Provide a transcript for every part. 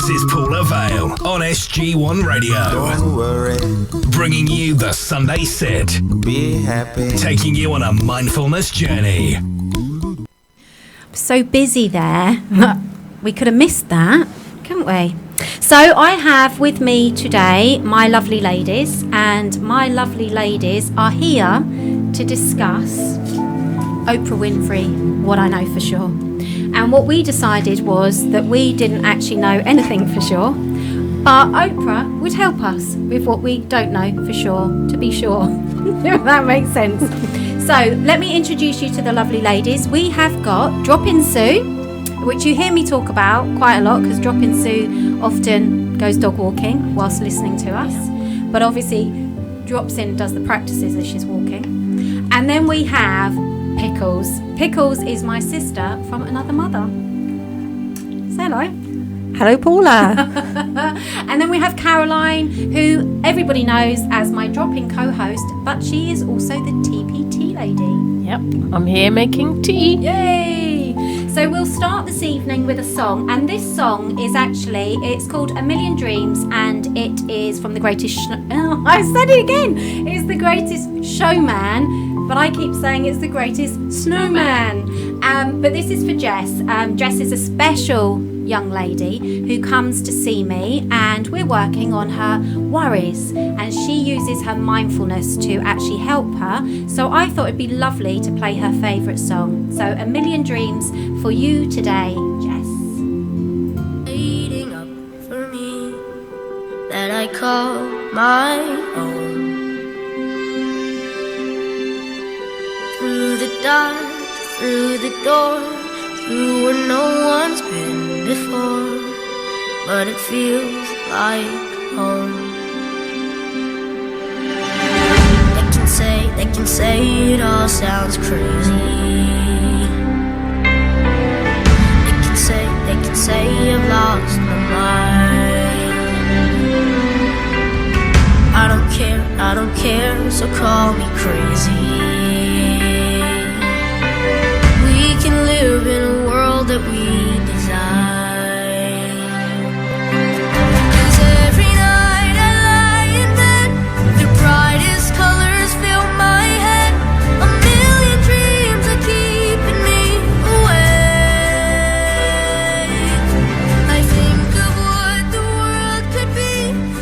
This is Paula Vale on SG1 Radio. Don't worry. Bringing you the Sunday Set. Be happy. Taking you on a mindfulness journey. So busy there. We could have missed that, couldn't we? So I have with me today my lovely ladies, and my lovely ladies are here to discuss Oprah Winfrey, what I know for sure. And what we decided was that we didn't actually know anything for sure, but Oprah would help us with what we don't know for sure, to be sure. If that makes sense. So let me introduce you to the lovely ladies. We have got Drop-In Sue, which you hear me talk about quite a lot because Drop-In Sue often goes dog walking whilst listening to us, but obviously drops in, does the practices as she's walking. And then we have Pickles. Pickles is my sister from another mother. Say hello. Hello, Paula. And then we have Caroline, who everybody knows as my drop-in co-host, but she is also the TPT lady. Yep, I'm here making tea. Yay! So we'll start this evening with a song, and this song is actually, it's called A Million Dreams, and it is from The Greatest I said it again! It's The Greatest Showman, but I keep saying it's The Greatest Snowman. But this is for Jess. Jess is a special young lady who comes to see me, and we're working on her worries, and she uses her mindfulness to actually help her. So I thought it'd be lovely to play her favourite song. So A Million Dreams for you today, Jess. Waiting up for me that I call my own. Through the dark, through the door, through where no one's been before, but it feels like home. They can say it all sounds crazy. They can say I've lost my mind. I don't care, so call me crazy. We can live in a world that we design. 'Cause every night I lie in bed, the brightest colors fill my head. A million dreams are keeping me awake. I think of what the world could be,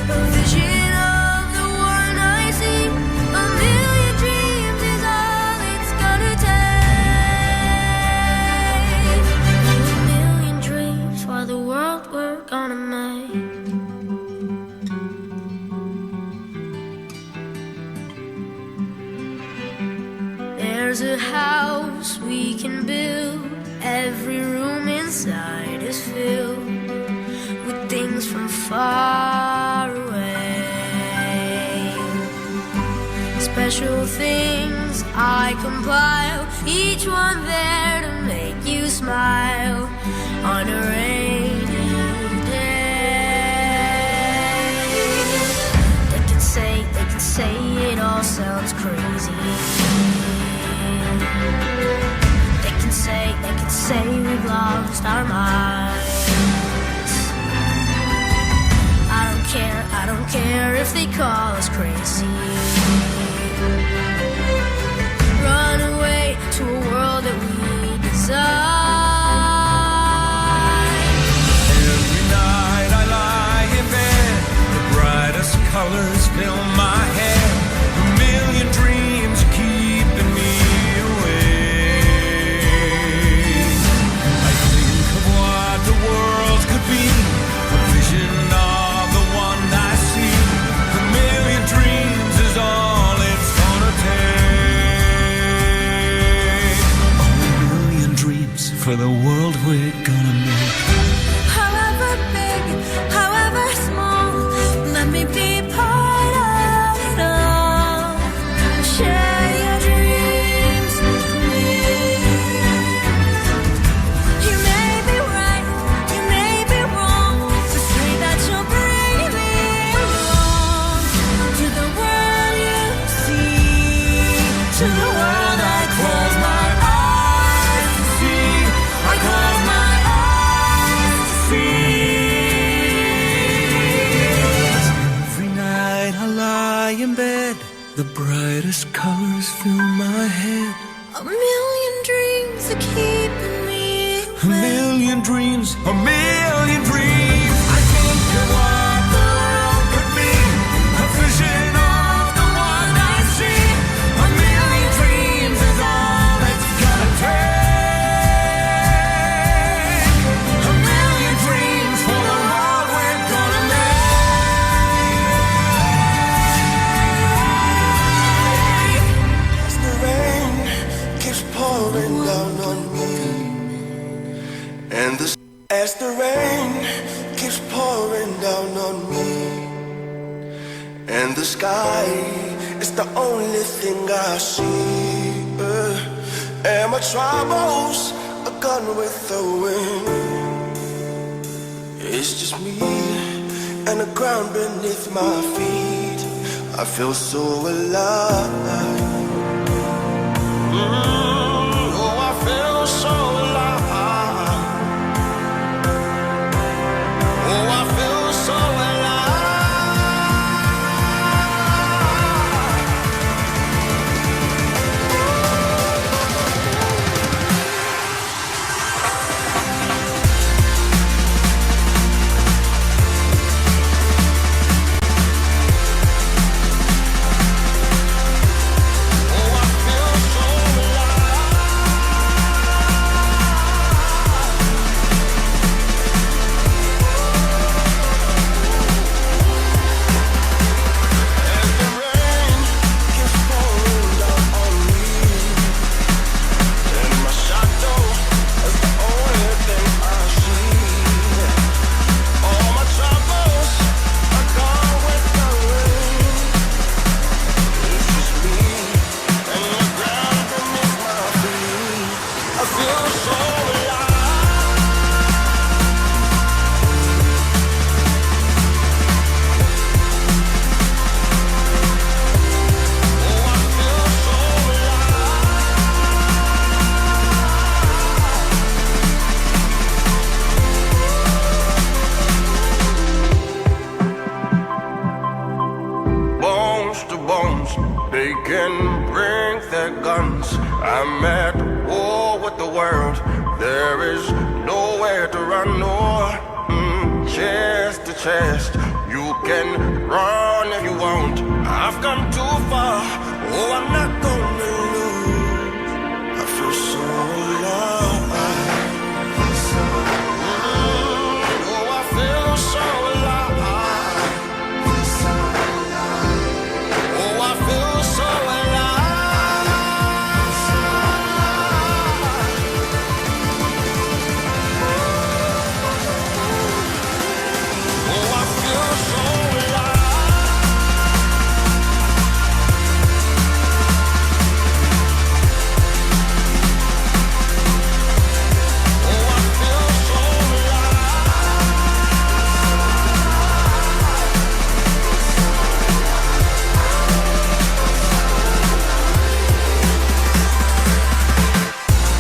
a vision of the one I see. A million dreams is all it's gonna take. A million dreams for the world we're gonna make. There's a house we can build. Every room inside is filled with things from far away. Special things I compile, each one there to make you smile on a rainy day. They can say it all sounds crazy. They can say we've lost our minds. I don't care if they call us crazy. Run away to a world that we design. Every night I lie in bed, the brightest colors fill my head. A million dreams keeping me awake. I think of what the world could be, a vision of the one I see. A million dreams is all it's gonna take. Oh, a million dreams for the world we're gonna make. However big, however small, let me be part of it all. Share your dreams with me. You may be right, you may be wrong, so say that you'll bring me along to the world you see, to the world I close my eyes to see. I close my eyes. Endless colors fill my head. A million dreams are keeping me A awake. million dreams, a million dreams. I think of what the world could be, a vision of the one I see. A million dreams is all it's gonna take. A million dreams for the world we're gonna make. As the rain keeps pouring down on me, and as the rain keeps pouring down on me, and the sky is the only thing I see, and my troubles are gone with the wind. It's just me and the ground beneath my feet. I feel so alive. Oh, I feel so alive. Oh, I feel so alive. Oh, I feel so as the rain keeps pouring down on me, and my shadow is the only thing I see. All my troubles are gone with the rain. It's just me and the ground beneath my feet. I feel so alive. Oh, I feel so alive. Bones to bones, they can bring their guns. I'm at war with the world. There is nowhere to run, or chest to chest. You can run if you want. I've come too far. Oh, I'm not gonna lose. I feel so alive. Oh, I feel so alive. Oh, I feel so alive. Oh, I feel so alive. Oh, I feel so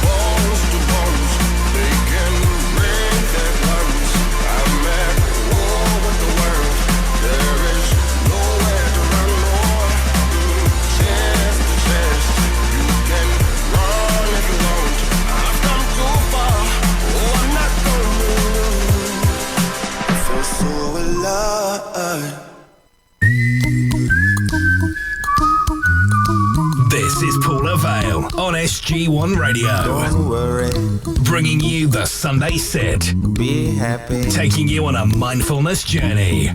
bones to bones, they can bring their guns. I'm at war with the world. There is nowhere to run, or chest to chest. You can run if you want. I've come too far. Oh, I'm not gonna lose. I feel so alive. This is Paula Vale on SG1 Radio, Don't worry, bringing you the Sunday Sit, be happy. taking you on a mindfulness journey.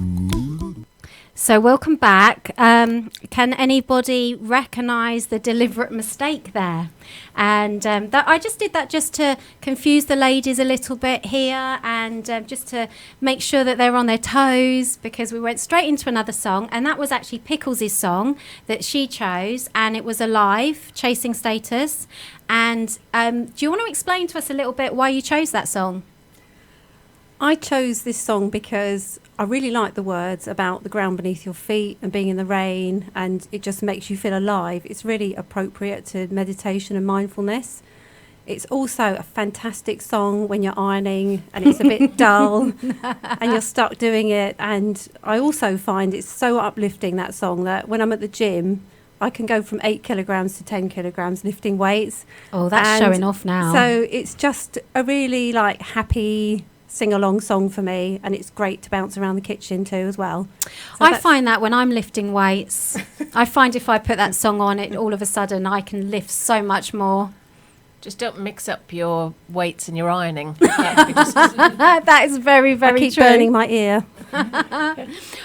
So welcome back. Can anybody recognise the deliberate mistake there? And that I just did that just to confuse the ladies a little bit here, and just to make sure that they're on their toes, because we went straight into another song, and that was actually Pickles' song that she chose, and it was Alive, Chasing Status. And do you want to explain to us a little bit why you chose that song? I chose this song because I really like the words about the ground beneath your feet and being in the rain, and it just makes you feel alive. It's really appropriate to meditation and mindfulness. It's also a fantastic song when you're ironing and it's a bit dull and you're stuck doing it. And I also find it's so uplifting, that song, that when I'm at the gym, I can go from 8 kilograms to 10 kilograms lifting weights. Oh, that's And showing off now. So it's just a really like happy sing-along song for me, and it's great to bounce around the kitchen too as well. So I that's- find that when I'm lifting weights, I find if I put that song on, it all of a sudden I can lift so much more. Just don't mix up your weights and your ironing. That is very, I very keep true. burning my ear.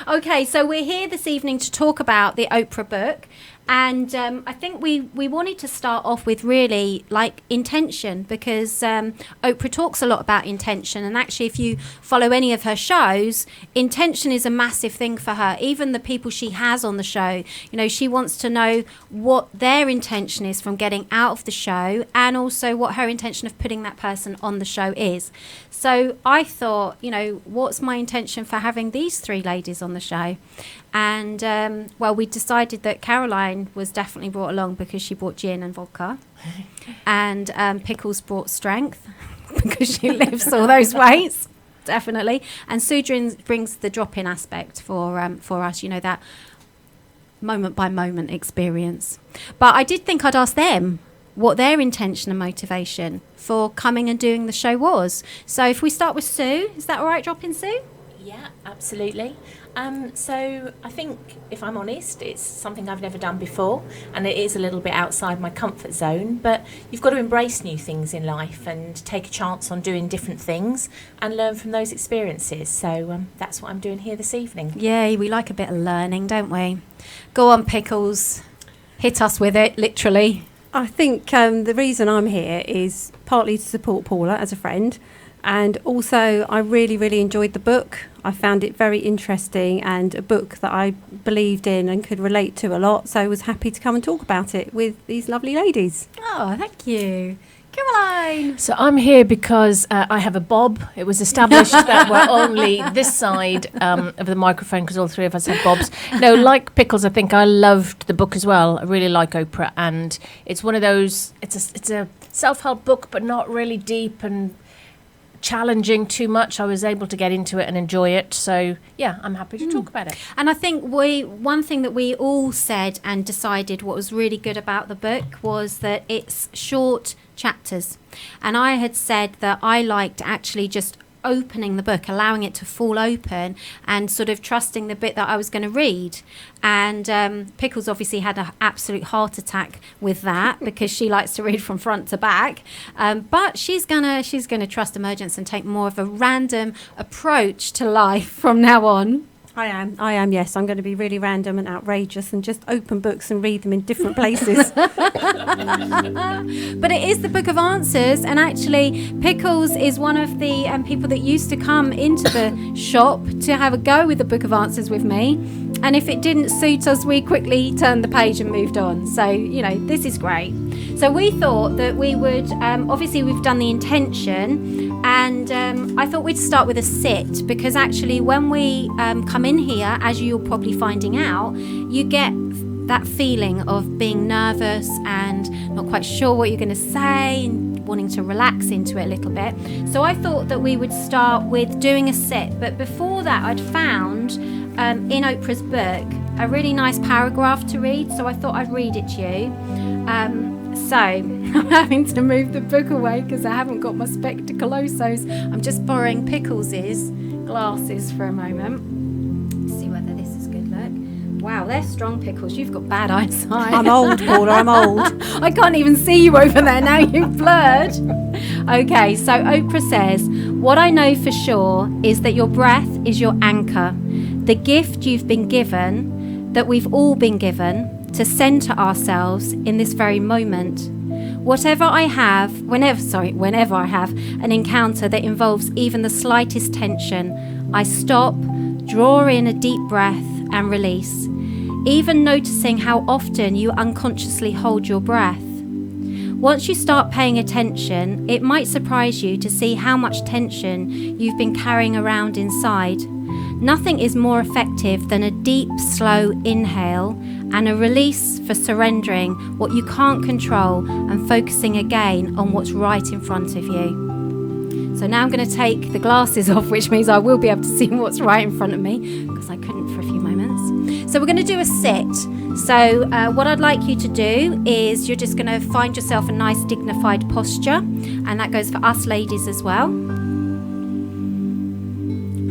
Okay, so we're here this evening to talk about the Oprah book. And I think we wanted to start off with really like intention, because Oprah talks a lot about intention. And actually, if you follow any of her shows, intention is a massive thing for her. Even the people she has on the show, you know, she wants to know what their intention is from getting out of the show, and also what her intention of putting that person on the show is. So I thought, you know, what's my intention for having these three ladies on the show? And, well, we decided that Caroline was definitely brought along because she brought gin and vodka. And Pickles brought strength because she lifts all those weights, definitely. And Sue brings the drop-in aspect for us, you know, that moment-by-moment experience. But I did think I'd ask them what their intention and motivation for coming and doing the show was. So if we start with Sue, is that all right, drop-in Sue? Yeah, absolutely. So I think, if I'm honest, it's something I've never done before, and it is a little bit outside my comfort zone, but you've got to embrace new things in life and take a chance on doing different things and learn from those experiences. So that's what I'm doing here this evening. Yeah, we like a bit of learning, don't we? Go on, Pickles. Hit us with it, literally. I think the reason I'm here is partly to support Paula as a friend, and also I really, really enjoyed the book. I found it very interesting and a book that I believed in and could relate to a lot, so I was happy to come and talk about it with these lovely ladies. Oh, thank you. Caroline. So I'm here because I have a bob. It was established that we're only this side of the microphone because all three of us have bobs. No, like Pickles, I think I loved the book as well. I really like Oprah, and it's one of those. It's a self-help book, but not really deep and challenging too much. I was able to get into it and enjoy it. So yeah, I'm happy to talk about it. And I think one thing that we all said and decided what was really good about the book was that it's short chapters. And I had said that I liked actually just opening the book, allowing it to fall open and sort of trusting the bit that I was going to read. And Pickles obviously had an absolute heart attack with that because she likes to read from front to back. But she's gonna trust Emergence and take more of a random approach to life from now on. I am, yes. I'm going to be really random and outrageous and just open books and read them in different places. But it is the Book of Answers, and actually Pickles is one of the people that used to come into the shop to have a go with the Book of Answers with me. And if it didn't suit us, we quickly turned the page and moved on. So, you know, this is great. So we thought that we would, obviously we've done the intention, and I thought we'd start with a sit, because actually when we come in here, as you're probably finding out, you get that feeling of being nervous and not quite sure what you're going to say and wanting to relax into it a little bit. So I thought that we would start with doing a sit. But before that, I'd found in Oprah's book a really nice paragraph to read, so I thought I'd read it to you. So I'm having to move the book away because I haven't got my spectaculosos. I'm just borrowing Pickles' glasses for a moment. Let's see whether this is good. Look. Wow, they're strong, Pickles. You've got bad eyesight. I'm old, Paula, I'm old. I can't even see you over there now. You've blurred. Okay, so Oprah says, "What I know for sure is that your breath is your anchor, the gift you've been given, that we've all been given, to center ourselves in this very moment. Whenever I have an encounter that involves even the slightest tension, I stop, draw in a deep breath and release, even noticing how often you unconsciously hold your breath. Once you start paying attention, it might surprise you to see how much tension you've been carrying around inside. Nothing is more effective than a deep, slow inhale and a release for surrendering what you can't control and focusing again on what's right in front of you." So now I'm going to take the glasses off, which means I will be able to see what's right in front of me, because I couldn't for a few moments. So we're going to do a sit. So what I'd like you to do is you're just going to find yourself a nice dignified posture, and that goes for us ladies as well.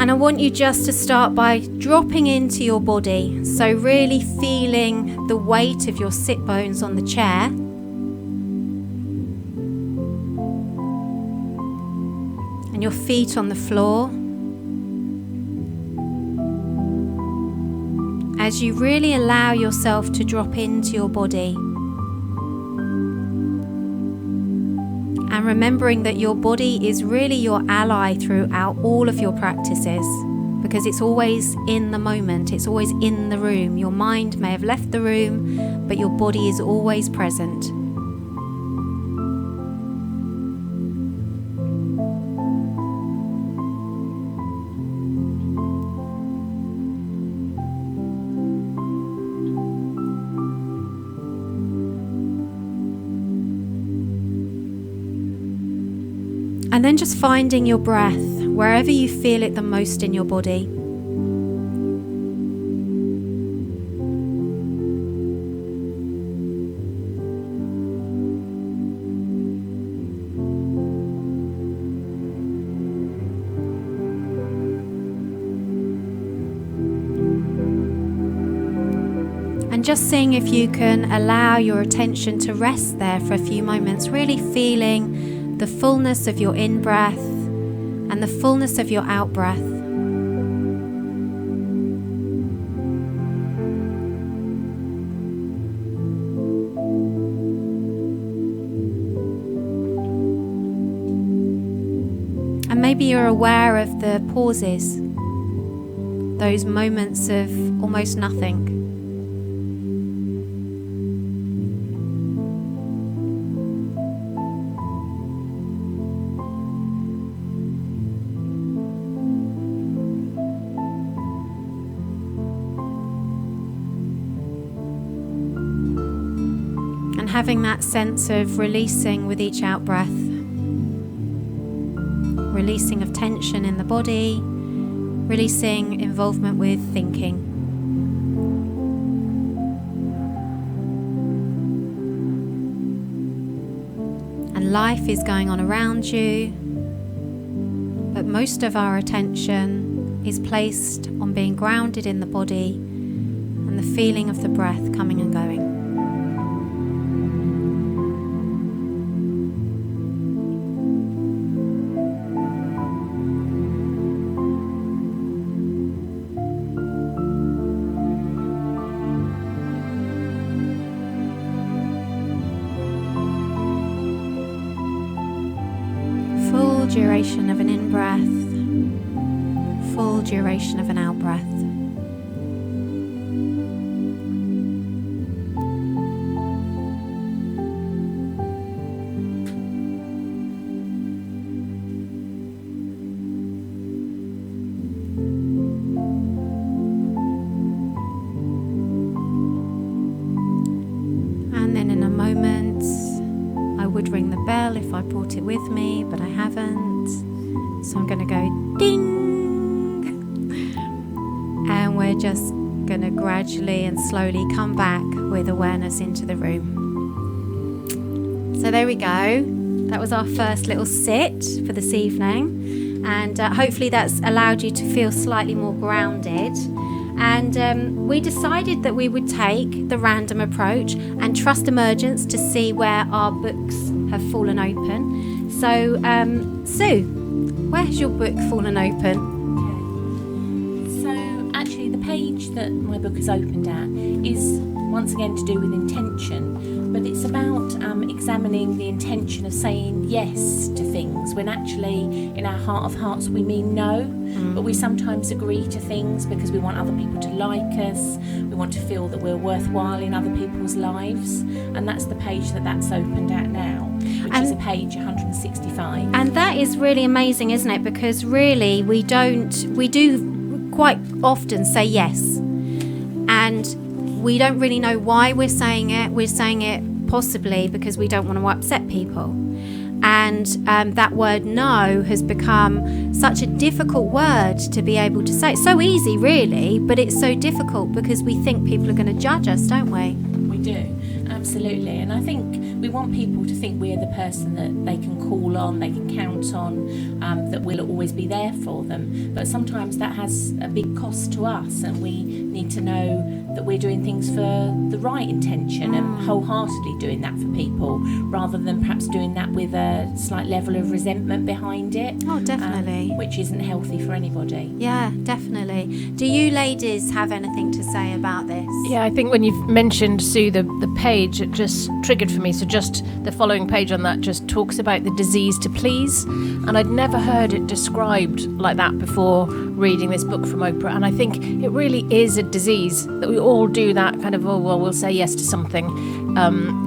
And I want you just to start by dropping into your body. So really feeling the weight of your sit bones on the chair. And your feet on the floor. As you really allow yourself to drop into your body. And remembering that your body is really your ally throughout all of your practices, because it's always in the moment, it's always in the room. Your mind may have left the room, but your body is always present. And then just finding your breath wherever you feel it the most in your body. And just seeing if you can allow your attention to rest there for a few moments, really feeling the fullness of your in-breath and the fullness of your out-breath. And maybe you're aware of the pauses, those moments of almost nothing. Having that sense of releasing with each out breath, releasing of tension in the body, releasing involvement with thinking. And life is going on around you, but most of our attention is placed on being grounded in the body and the feeling of the breath coming and going. Duration of an in-breath, full duration of an out-breath. And then in a moment, I would ring the bell if I brought it with me, but I haven't. So I'm going to go ding, and we're just going to gradually and slowly come back with awareness into the room. So there we go. That was our first little sit for this evening, and hopefully that's allowed you to feel slightly more grounded. And we decided that we would take the random approach and trust emergence to see where our books have fallen open. So Sue, where's your book fallen open? So actually the page that my book is opened at is once again to do with intention, but it's about examining the intention of saying yes to things when actually in our heart of hearts we mean no, but we sometimes agree to things because we want other people to like us, we want to feel that we're worthwhile in other people's lives, and that's the page that's opened at now, which is a page 165. And that is really amazing, isn't it? Because really we do quite often say yes, and we don't really know why we're saying it. We're saying it possibly because we don't want to upset people. And that word no has become such a difficult word to be able to say. It's so easy, really, but it's so difficult because we think people are going to judge us, don't we? We do, absolutely. And I think we want people to think we're the person that they can call on, they can count on, that we'll always be there for them. But sometimes that has a big cost to us, and we need to know that we're doing things for the right intention and wholeheartedly doing that for people, rather than perhaps doing that with a slight level of resentment behind it. Oh, definitely. Which isn't healthy for anybody. Yeah, definitely. Do you ladies have anything to say about this? Yeah, I think when you've mentioned, Sue, the page, it just triggered for me. So just the following page on that just talks about the disease to please. And I'd never heard it described like that before reading this book from Oprah. And I think it really is a disease that we all do that kind of, oh, well, we'll say yes to something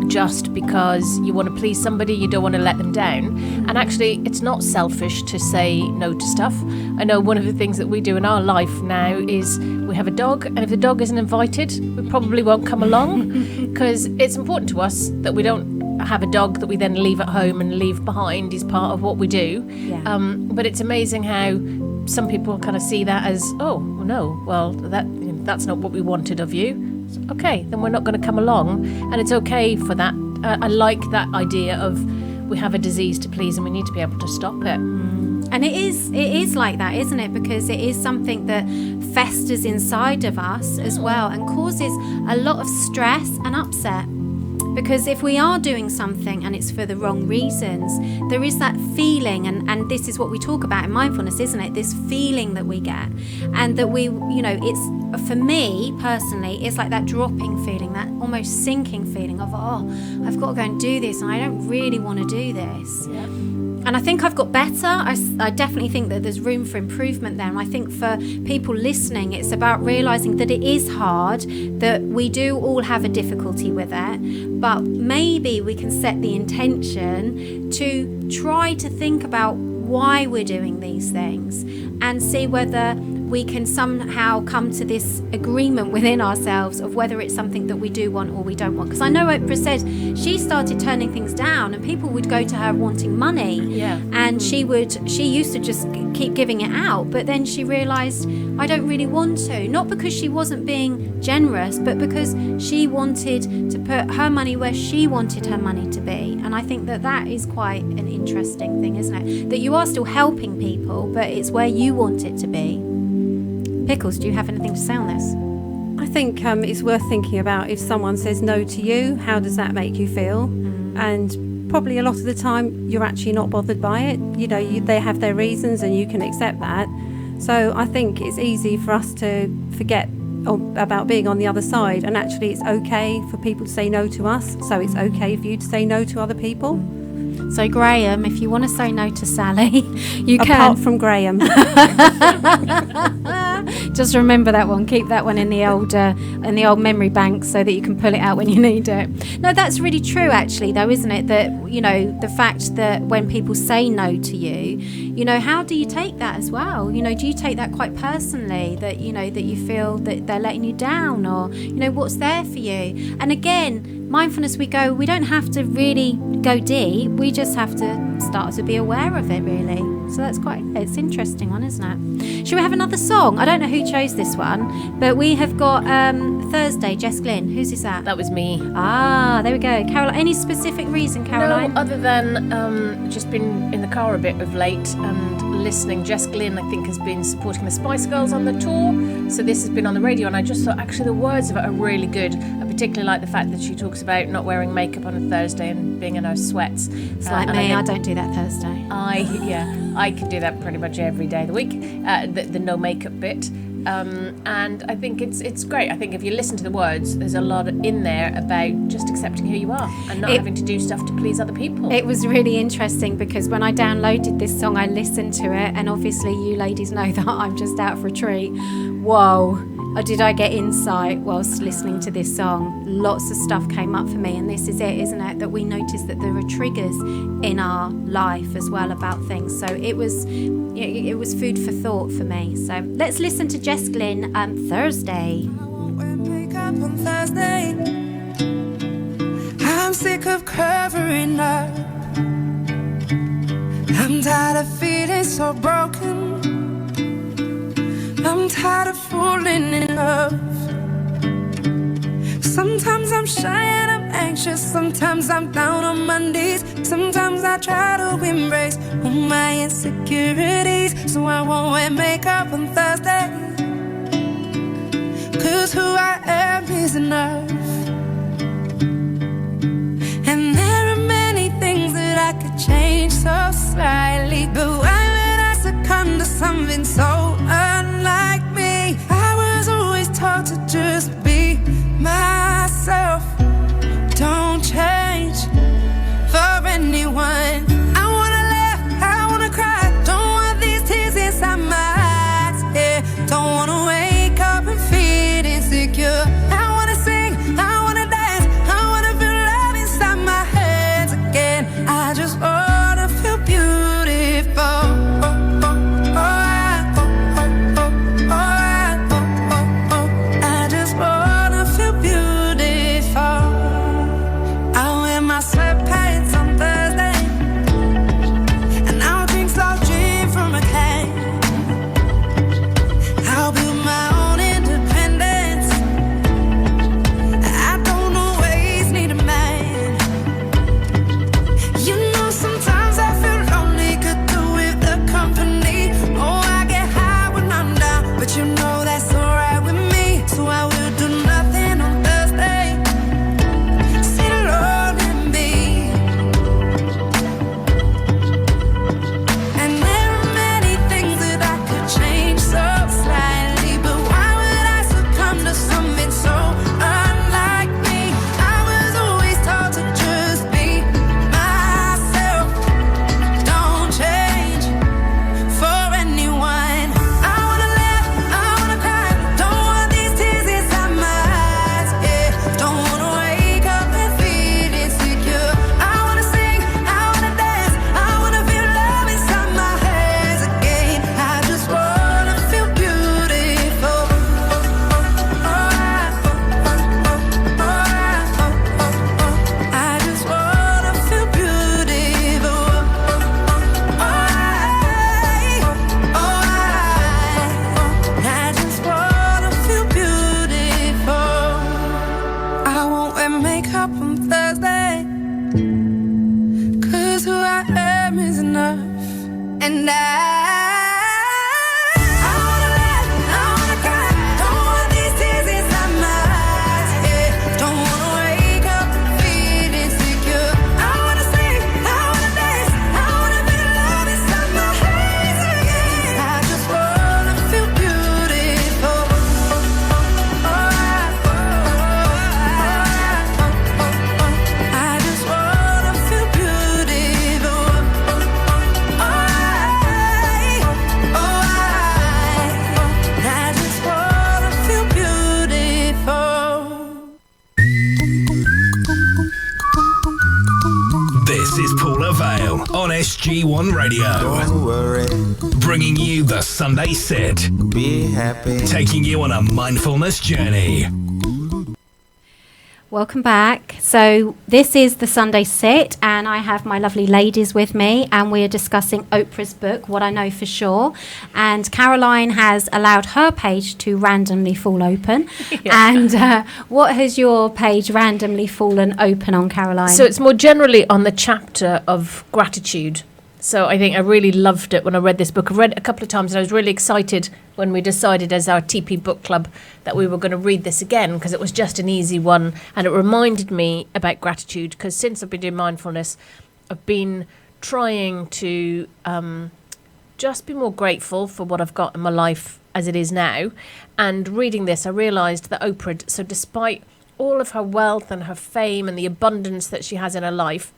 just because you want to please somebody, you don't want to let them down. And actually, it's not selfish to say no to stuff. I know one of the things that we do in our life now is we have a dog, and if the dog isn't invited, we probably won't come along, because it's important to us that we don't have a dog that we then leave at home and leave behind. Is part of what we do. Yeah. But it's amazing how some people kind of see that as, oh, no, well, that's not what we wanted of you. Okay, then we're not going to come along, and it's okay for that. I like that idea of we have a disease to please and we need to be able to stop it. And it is like that, isn't it? Because it is something that festers inside of us as well and causes a lot of stress and upset. Because if we are doing something and it's for the wrong reasons, there is that feeling, and this is what we talk about in mindfulness, isn't it? This feeling that we get, and that we, it's, for me personally, it's like that dropping feeling, that almost sinking feeling of, oh, I've got to go and do this, and I don't really want to do this. Yeah. And I think I've got better. I definitely think that there's room for improvement there. And I think for people listening, it's about realising that it is hard, that we do all have a difficulty with it, but maybe we can set the intention to try to think about why we're doing these things and see whether we can somehow come to this agreement within ourselves of whether it's something that we do want or we don't want. Because I know Oprah said she started turning things down and people would go to her wanting money. Yeah. And she used to just keep giving it out, but then she realised, I don't really want to. Not because she wasn't being generous, but because she wanted to put her money where she wanted her money to be. And I think that is quite an interesting thing, isn't it? That you are still helping people, but it's where you want it to be. Pickles, do you have anything to say on this? I think it's worth thinking about if someone says no to you, how does that make you feel? And probably a lot of the time you're actually not bothered by it. They have their reasons and you can accept that. So I think it's easy for us to forget about being on the other side, and actually it's okay for people to say no to us, so it's okay for you to say no to other people. So Graham, if you want to say no to Sally, you can. Apart from Graham. Just remember that one. Keep that one in the old memory bank so that you can pull it out when you need it. No, that's really true, actually, though, isn't it? That the fact that when people say no to you, how do you take that as well? Do you take that quite personally? That that you feel that they're letting you down, or what's there for you? And again, mindfulness, we don't have to really go deep. We just have to start to be aware of it, really. So it's interesting one, isn't it? Should we have another song? I don't know who chose this one, but we have got Thursday, Jess Glynn. Whose is that? That was me. Ah, there we go. Caroline, any specific reason, Caroline? No, other than just been in the car a bit of late and listening. Jess Glynn, I think, has been supporting the Spice Girls on the tour, so this has been on the radio, and I just thought actually the words of it are really good. I particularly like the fact that she talks about not wearing makeup on a Thursday and being in her sweats. It's like me, I don't do that Thursday. I can do that pretty much every day of the week, the no makeup bit. And I think it's great. I think if you listen to the words, there's a lot in there about just accepting who you are and not having to do stuff to please other people. It was really interesting because when I downloaded this song, I listened to it, and obviously you ladies know that I'm just out for a treat. Whoa. Did I get insight whilst listening to this song? Lots of stuff came up for me, and this is it, isn't it? That we notice that there are triggers in our life as well about things. So it was food for thought for me. So let's listen to Jess Glynn, Thursday. I won't wear makeup on Thursday. I'm sick of covering up. I'm tired of feeling so broken. I'm tired of falling in love. Sometimes I'm shy and I'm anxious. Sometimes I'm down on my knees. Sometimes I try to embrace all my insecurities, so I won't wear makeup on Thursday. 'Cause who I am is enough. And there are many things that I could change so slightly, but why would I succumb to something so unlike me? I was always taught to just be myself. Don't change for anyone. I wanna laugh, I wanna cry. Don't want these tears inside my eyes. Yeah, don't wanna wake up and feel insecure. I wanna sing, I wanna dance, I wanna feel love inside my hands again. I just wanna feel beautiful. I just wanna feel beautiful. I wear my sweatpants on Thursday, and I'll drink slow gin from a can. I'll build my own independence. I don't always need a man. You know, sometimes I feel lonely, could do with the company. Oh, I get high when I'm down, but you know that's alright with me. So I will do nothing on Thursday. Sit alone and be. And there are many things that I could change so slightly, but why would I succumb to something so unlike me? I was always taught to just be myself. Don't change for anyone. I wanna laugh, I wanna cry. Don't want these tears inside my eyes. Yeah, don't wanna wake up and feel insecure. I wanna sing, I wanna dance, I wanna feel love inside my hands again. I just wanna feel beautiful. I just wanna feel beautiful. I just wanna feel beautiful. I won't wear makeup on Thursday, 'cause who I am is enough. And I wanna laugh, I wanna cry. Don't want these tears inside my eyes. Yeah, don't wanna wake up and feel insecure. I wanna sing, I wanna dance, I wanna feel love inside my hands again. I just wanna feel beautiful. I just wanna feel beautiful. I just wanna feel beautiful. This is Paula Vale on SG1 Radio, Don't worry, bringing you the Sunday Sit, be happy. taking you on a mindfulness journey. Welcome back. So this is the Sunday Sit, and I have my lovely ladies with me, and we are discussing Oprah's book, What I Know for Sure. And Caroline has allowed her page to randomly fall open. And what has your page randomly fallen open on, Caroline? So it's more generally on the chapter of gratitude. So I think I really loved it when I read this book. I've read it a couple of times, and I was really excited when we decided as our TP book club that we were going to read this again, because it was just an easy one, and it reminded me about gratitude, because since I've been doing mindfulness, I've been trying to just be more grateful for what I've got in my life as it is now. And reading this, I realised that Oprah, so despite all of her wealth and her fame and the abundance that she has in her life,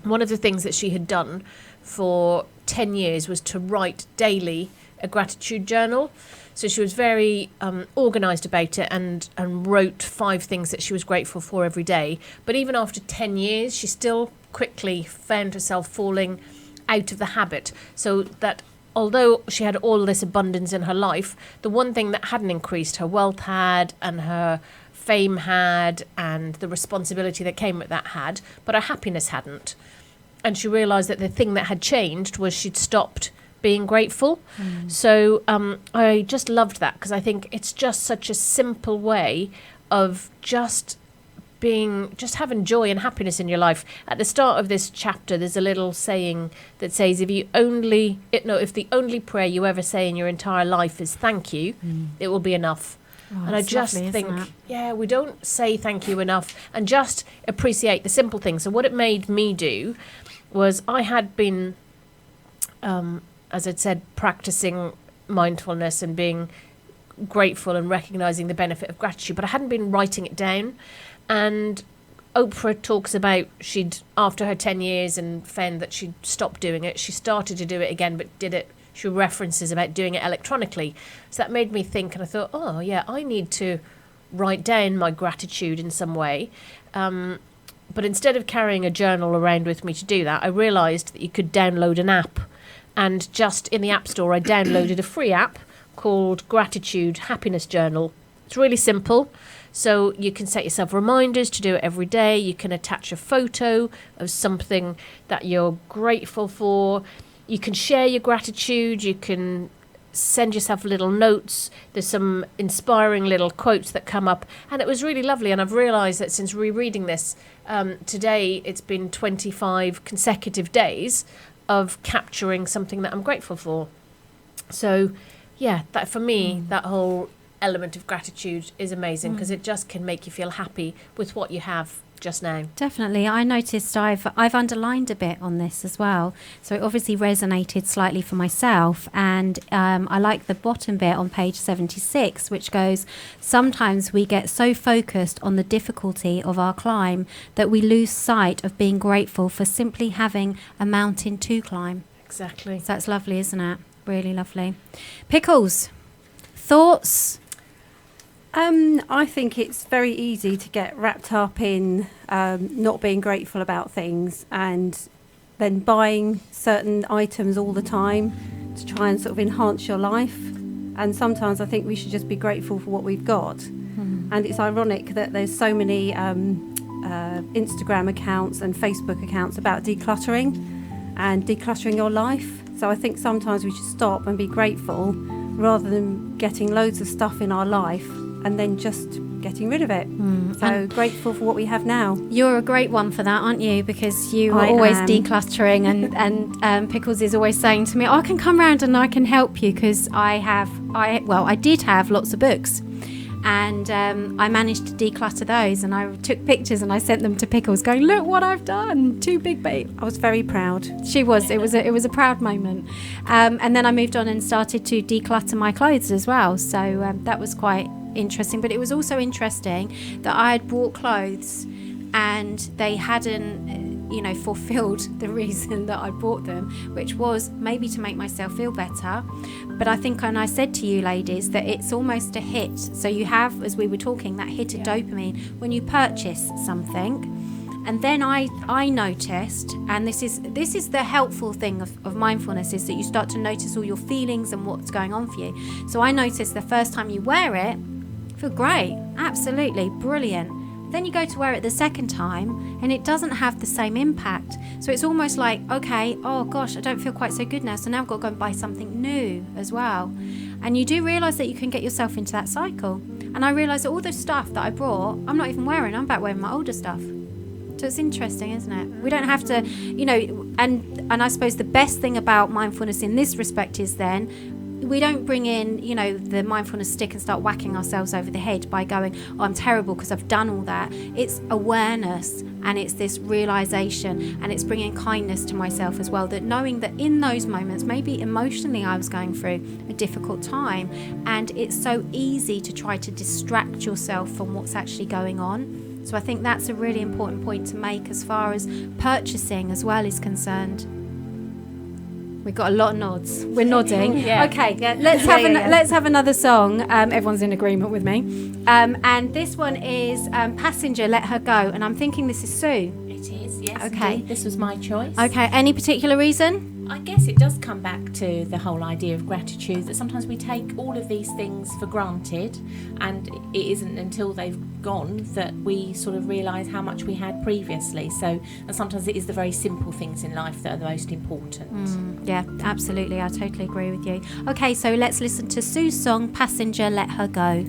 one of the things that she had done for 10 years was to write daily a gratitude journal. So she was very organised about it, and wrote 5 things that she was grateful for every day. But even after 10 years, she still quickly found herself falling out of the habit. So that although she had all this abundance in her life, the one thing that hadn't increased, her wealth had, and her fame had, and the responsibility that came with that had, but her happiness hadn't. and she realised that the thing that had changed was she'd stopped being grateful. So I just loved that, because I think it's just such a simple way of just having joy and happiness in your life. At the start of this chapter, there's a little saying that says, if the only prayer you ever say in your entire life is thank you, it will be enough. Oh, And I it's just lovely, isn't think, it? we don't say thank you enough, and just appreciate the simple things. So what it made me do was, I had been, as I'd said, practicing mindfulness and being grateful and recognising the benefit of gratitude, but I hadn't been writing it down. And Oprah talks about after her 10 years and found that she'd stopped doing it, she started to do it again, but she references about doing it electronically. So that made me think, and I thought, oh yeah, I need to write down my gratitude in some way. But instead of carrying a journal around with me to do that, I realised that you could download an app. And just in the App Store, I downloaded a free app called Gratitude Happiness Journal. It's really simple. So you can set yourself reminders to do it every day. You can attach a photo of something that you're grateful for. You can share your gratitude. You can send yourself little notes. There's some inspiring little quotes that come up. And it was really lovely. And I've realised that since rereading this, today it's been 25 consecutive days of capturing something that I'm grateful for. So, yeah, that for me, that whole element of gratitude is amazing, because it just can make you feel happy with what you have just now. Definitely. I noticed I've underlined a bit on this as well. So it obviously resonated slightly for myself. And I like the bottom bit on page 76, which goes, sometimes we get so focused on the difficulty of our climb that we lose sight of being grateful for simply having a mountain to climb. Exactly. So that's lovely, isn't it? Really lovely. Pickles, thoughts? I think it's very easy to get wrapped up in not being grateful about things, and then buying certain items all the time to try and sort of enhance your life. And sometimes I think we should just be grateful for what we've got. And it's ironic that there's so many Instagram accounts and Facebook accounts about decluttering and decluttering your life. So I think sometimes we should stop and be grateful, rather than getting loads of stuff in our life and then just getting rid of it. So grateful for what we have now. You're a great one for that, aren't you? Because you are I always am. decluttering, and Pickles is always saying to me, I can come round and I can help you, because I did have lots of books. And I managed to declutter those, and I took pictures and I sent them to Pickles going, look what I've done, 2 big babe. I was very proud. She was. It was a proud moment. And then I moved on and started to declutter my clothes as well. So that was quite interesting. But it was also interesting that I had bought clothes and they hadn't fulfilled the reason that I bought them, which was maybe to make myself feel better. But I think, and I said to you ladies, that it's almost a hit. So you have, as we were talking, that hit of dopamine when you purchase something. And then I noticed, and this is the helpful thing of mindfulness, is that you start to notice all your feelings and what's going on for you. So I noticed the first time you wear it, feel great, absolutely brilliant. Then you go to wear it the second time and it doesn't have the same impact. So it's almost like, okay, oh gosh, I don't feel quite so good now, so now I've got to go and buy something new as well. And you do realise that you can get yourself into that cycle. And I realised that all the stuff that I brought, I'm not even wearing, I'm back wearing my older stuff. So it's interesting, isn't it? We don't have to, and I suppose the best thing about mindfulness in this respect is then, we don't bring in, the mindfulness stick and start whacking ourselves over the head by going, oh, I'm terrible because I've done all that. It's awareness, and it's this realization, and it's bringing kindness to myself as well, that knowing that in those moments, maybe emotionally I was going through a difficult time, and it's so easy to try to distract yourself from what's actually going on. So I think that's a really important point to make as far as purchasing as well is concerned. We've got a lot of nods. We're nodding. Yeah. Okay, let's have another song. Everyone's in agreement with me. And this one is Passenger, Let Her Go. And I'm thinking this is Sue. It is, yes. Okay. Indeed. This was my choice. Okay, any particular reason? I guess it does come back to the whole idea of gratitude, that sometimes we take all of these things for granted, and it isn't until they've gone that we sort of realise how much we had previously. So, and sometimes it is the very simple things in life that are the most important. Yeah, absolutely. I totally agree with you. Okay, so let's listen to Sue's song, Passenger, Let Her Go.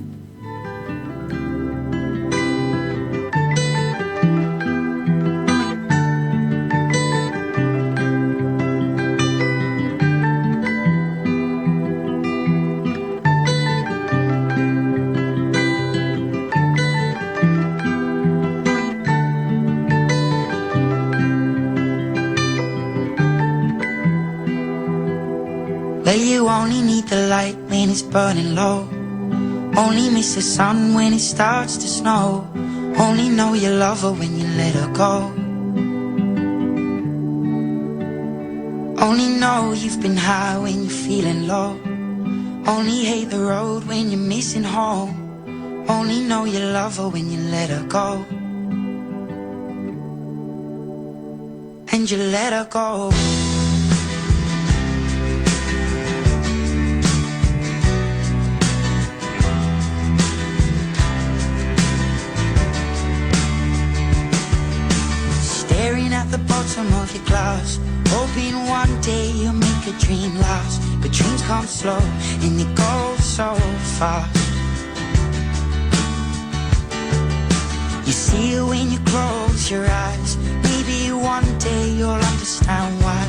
Well, you only need the light when it's burning low. Only miss the sun when it starts to snow. Only know you love her when you let her go. Only know you've been high when you're feeling low. Only hate the road when you're missing home. Only know you love her when you let her go. And you let her go. Staring at the bottom of your glass, hoping one day you'll make a dream last. But dreams come slow and they go so fast. You see it when you close your eyes. Maybe one day you'll understand why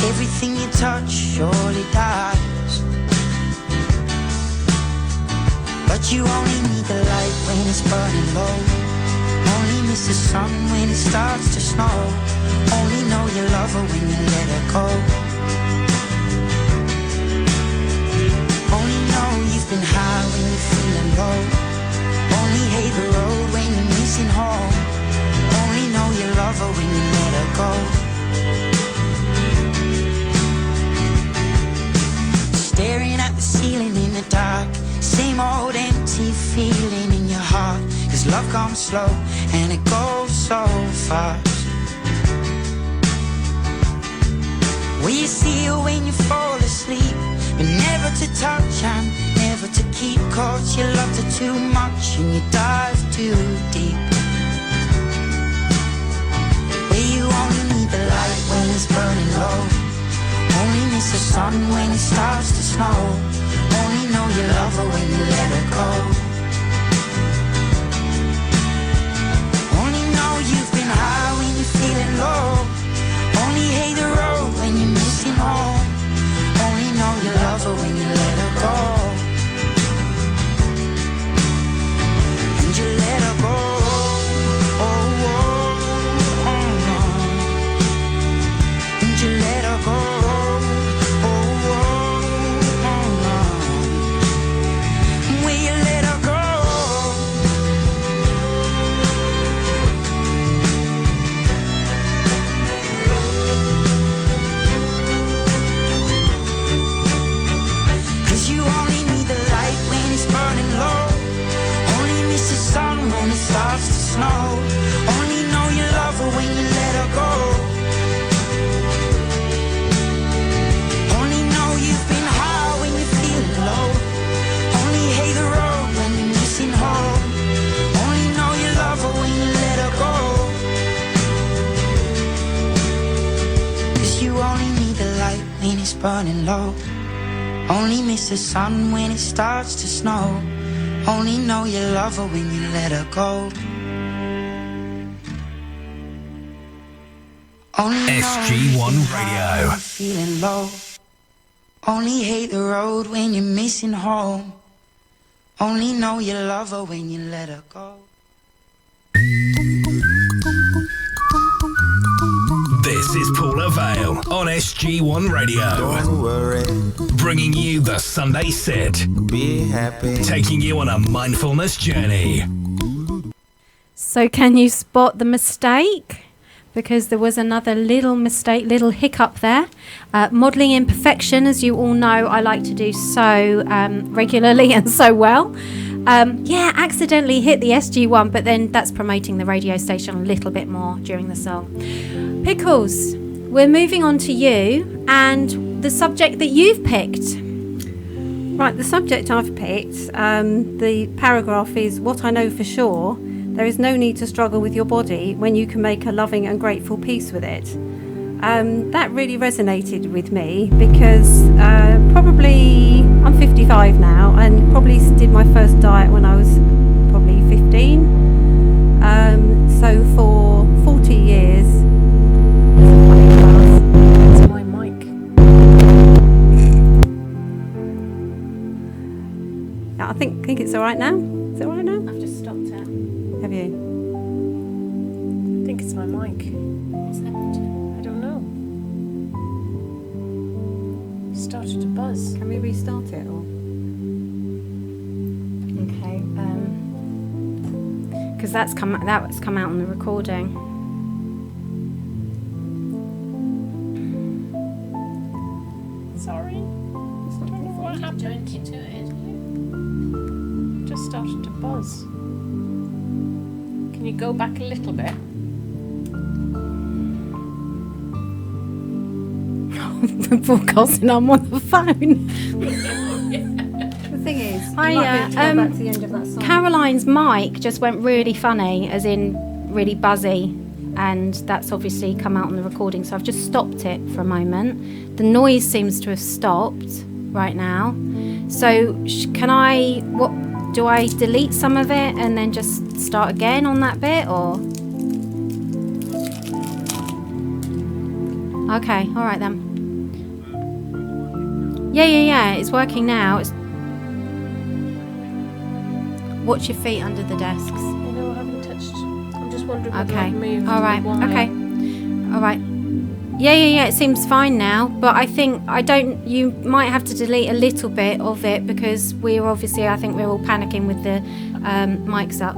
everything you touch surely dies. But you only need the light when it's burning low. Only miss the sun when it starts to snow. Only know you love her when you let her go. Only know you've been high when you're feeling low. Only hate the road when you're missing home. Only know you love her when you let her go. Staring at the ceiling in the dark, same old empty feeling in your heart. Cause love comes slow and it goes so fast. Will you see her when you fall asleep? But never to touch and never to keep. Cause you loved her too much and you dive too deep. Where you only need the light when it's burning low. Only miss the sun when it starts to snow. Only know you love her when you let her go. Only know you've been high when you're feeling low. Only hate the road when you're missing home. Only know you love her when you let her go. And you let her go. Oh, oh, oh, oh. And you let her go. Starts to snow. Only know you love her when you let her go. Only know you've been high when you're feeling low. Only hate the road when you're missing home. Only know you love her when you let her go. Cause you only need the light when it's burning low. Only miss the sun when it starts to snow. Only know you love her when you let her go. Only SG1 Radio. Feeling low. Only hate the road when you're missing home. Only know you love her when you let her go. This is Paula Vale on SG1 Radio. Don't worry, Bringing you the Sunday Sit. be happy. Taking you on a mindfulness journey. So can you spot the mistake? Because there was another little mistake, little hiccup there. Modelling imperfection, as you all know, I like to do so regularly and so well. Accidentally hit the SG1, but then that's promoting the radio station a little bit more during the song. Pickles, we're moving on to you and the subject that you've picked. Right, the subject I've picked, the paragraph is, what I know for sure, there is no need to struggle with your body when you can make a loving and grateful peace with it. That really resonated with me because probably, I'm 55 now, and probably did my first diet when I was probably 15. So for 40 years, That's my mic. I think it's all right now. Is it all right now? I've just stopped it. Have you? I think it's my mic. What's happened to it? I don't know. It started to buzz. Can we restart it? Or? Okay. Because that's come out on the recording. Sorry. What happened to it? Just started to buzz. Can you go back a little bit? Broadcasting, I'm on the phone. The thing is, you Hi, might be able to go back to the end of that song. Caroline's mic just went really funny, as in really buzzy, and that's obviously come out on the recording. So I've just stopped it for a moment. The noise seems to have stopped right now. So can I? What do I delete some of it and then just start again on that bit, or? Okay, all right then. Yeah, it's working now. Watch your feet under the desks. You know, I haven't touched. I'm just wondering whether Okay. I've moved All right. the wire. Okay. All right. Yeah. It seems fine now, but I think you might have to delete a little bit of it because I think we're all panicking with the mics up.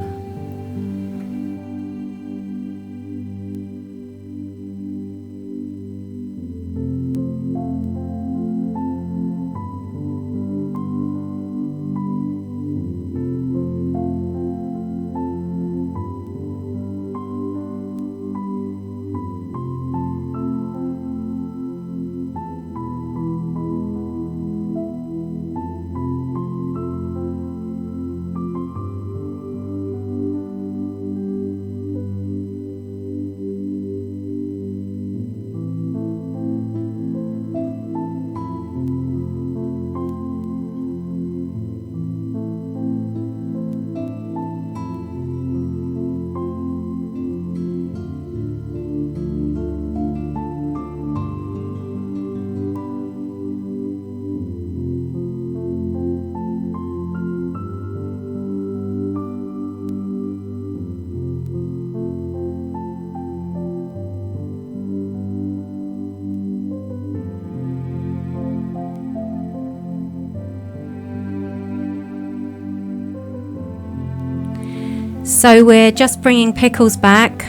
So we're just bringing Pickles back.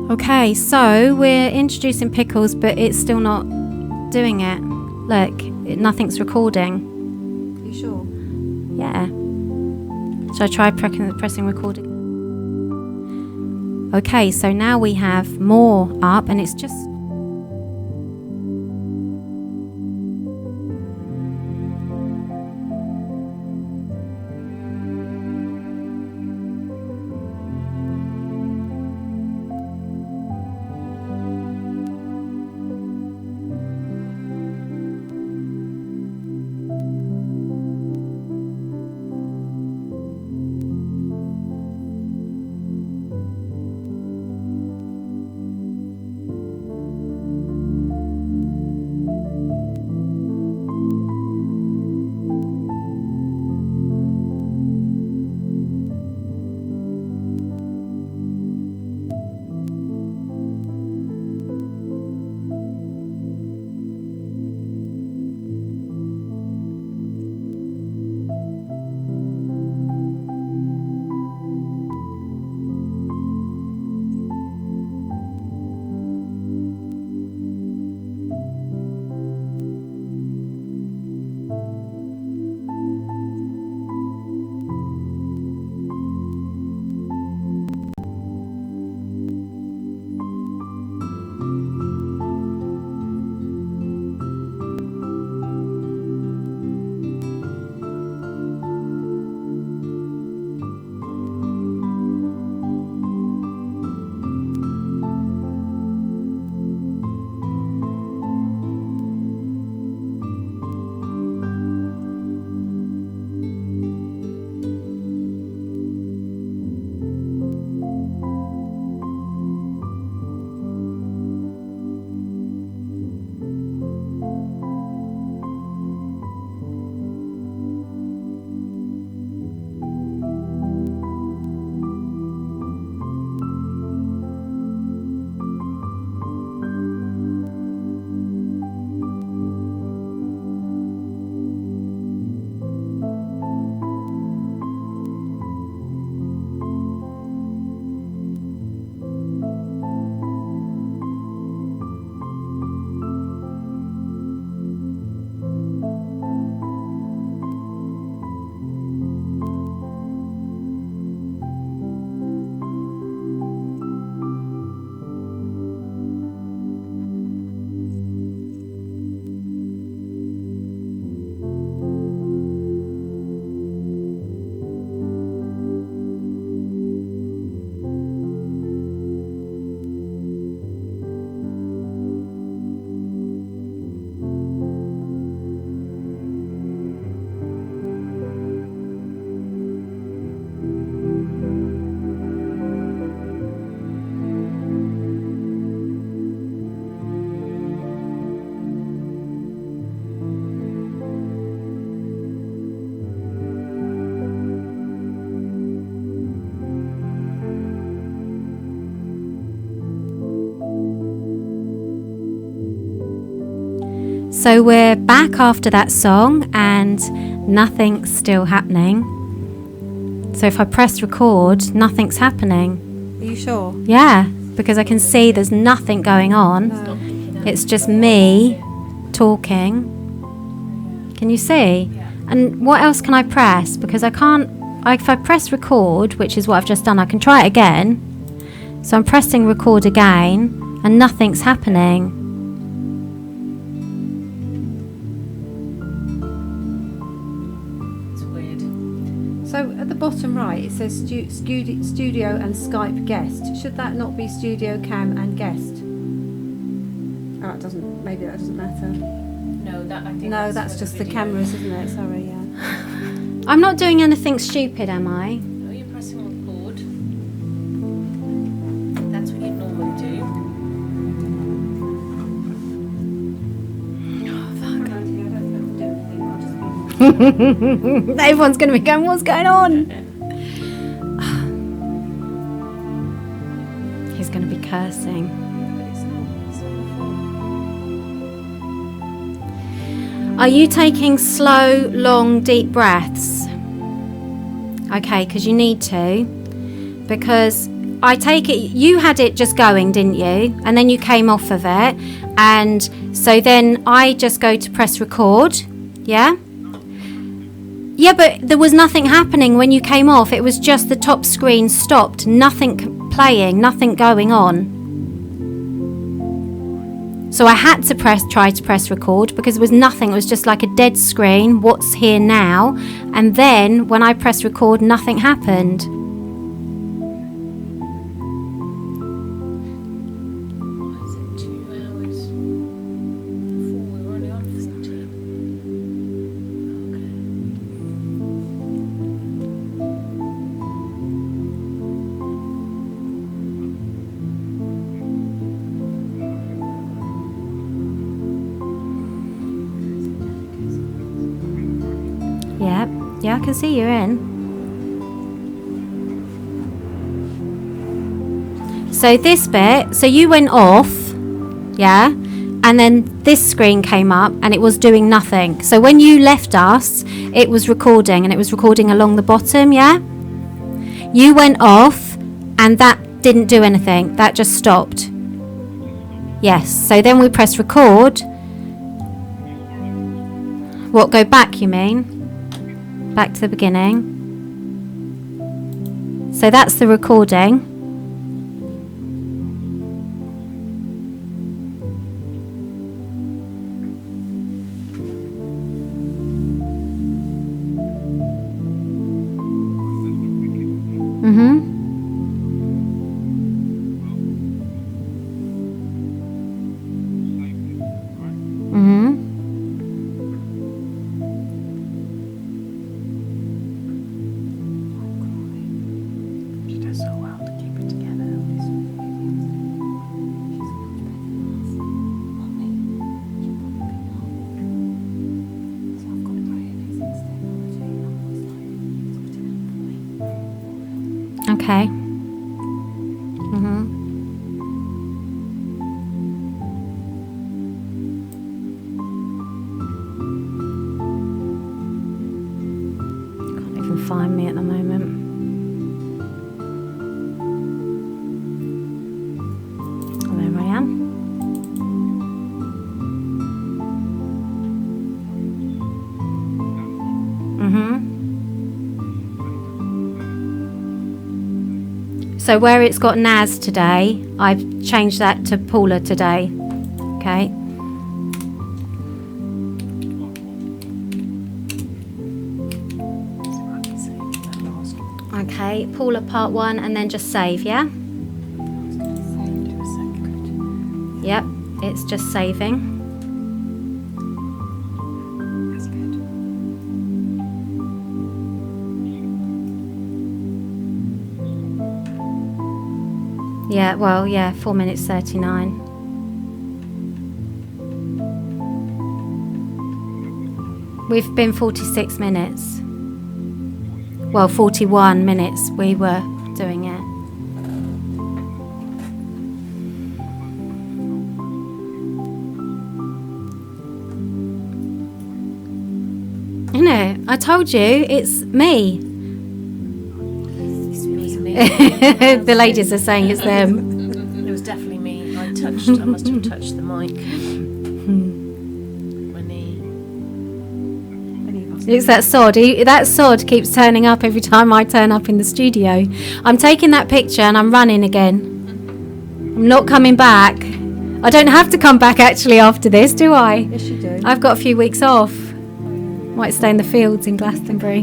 Okay, so we're introducing pickles, but it's still not doing it. Look, nothing's recording. Are you sure? Yeah. Should I try pressing record again? Okay, so now we have more up, and it's just... So we're back after that song and nothing's still happening. So if I press record, nothing's happening. Are you sure? Yeah, because I can see there's nothing going on. It's just me talking. Can you see? And what else can I press? Because I can't, if I press record, which is what I've just done, I can try it again. So I'm pressing record again and nothing's happening. So at the bottom right it says studio and Skype guest. Should that not be studio cam and guest? Oh, it doesn't. Maybe that doesn't matter. No, that's just the cameras, isn't it? Sorry, yeah. I'm not doing anything stupid, am I? No, you're pressing record. That's what you normally do. Everyone's going to be going, what's going on? He's going to be cursing. Are you taking slow, long, deep breaths? Okay, because you need to. Because I take it you had it just going, didn't you? And then you came off of it. And so then I just go to press record. Yeah? Yeah, but there was nothing happening when you came off. It was just the top screen stopped. Nothing playing, nothing going on. So I had to try to press record because there was nothing. It was just like a dead screen. What's here now? And then when I pressed record, nothing happened. Yeah, I can see you're in. So this bit, so you went off, yeah, and then this screen came up and it was doing nothing. So when you left us, it was recording and it was recording along the bottom, yeah? You went off and that didn't do anything. That just stopped. Yes, so then we press record. What, go back, you mean? Back to the beginning. So that's the recording. Okay. Can't even find me at the moment. Oh, there I am. So where it's got Naz today, I've changed that to Paula today. Okay. Okay, Paula part 1 and then just save, yeah? Yep, it's just saving. Yeah, well, yeah, 4 minutes 39. We've been 46 minutes. Well, 41 minutes we were doing it. You know, I told you, it's me. The ladies are saying it's them. It was definitely me. I must have touched the mic. It's that sod. That sod keeps turning up every time I turn up in the studio. I'm taking that picture and I'm running again. I'm not coming back. I don't have to come back actually after this, do I? Yes, you do. I've got a few weeks off. Might stay in the fields in Glastonbury.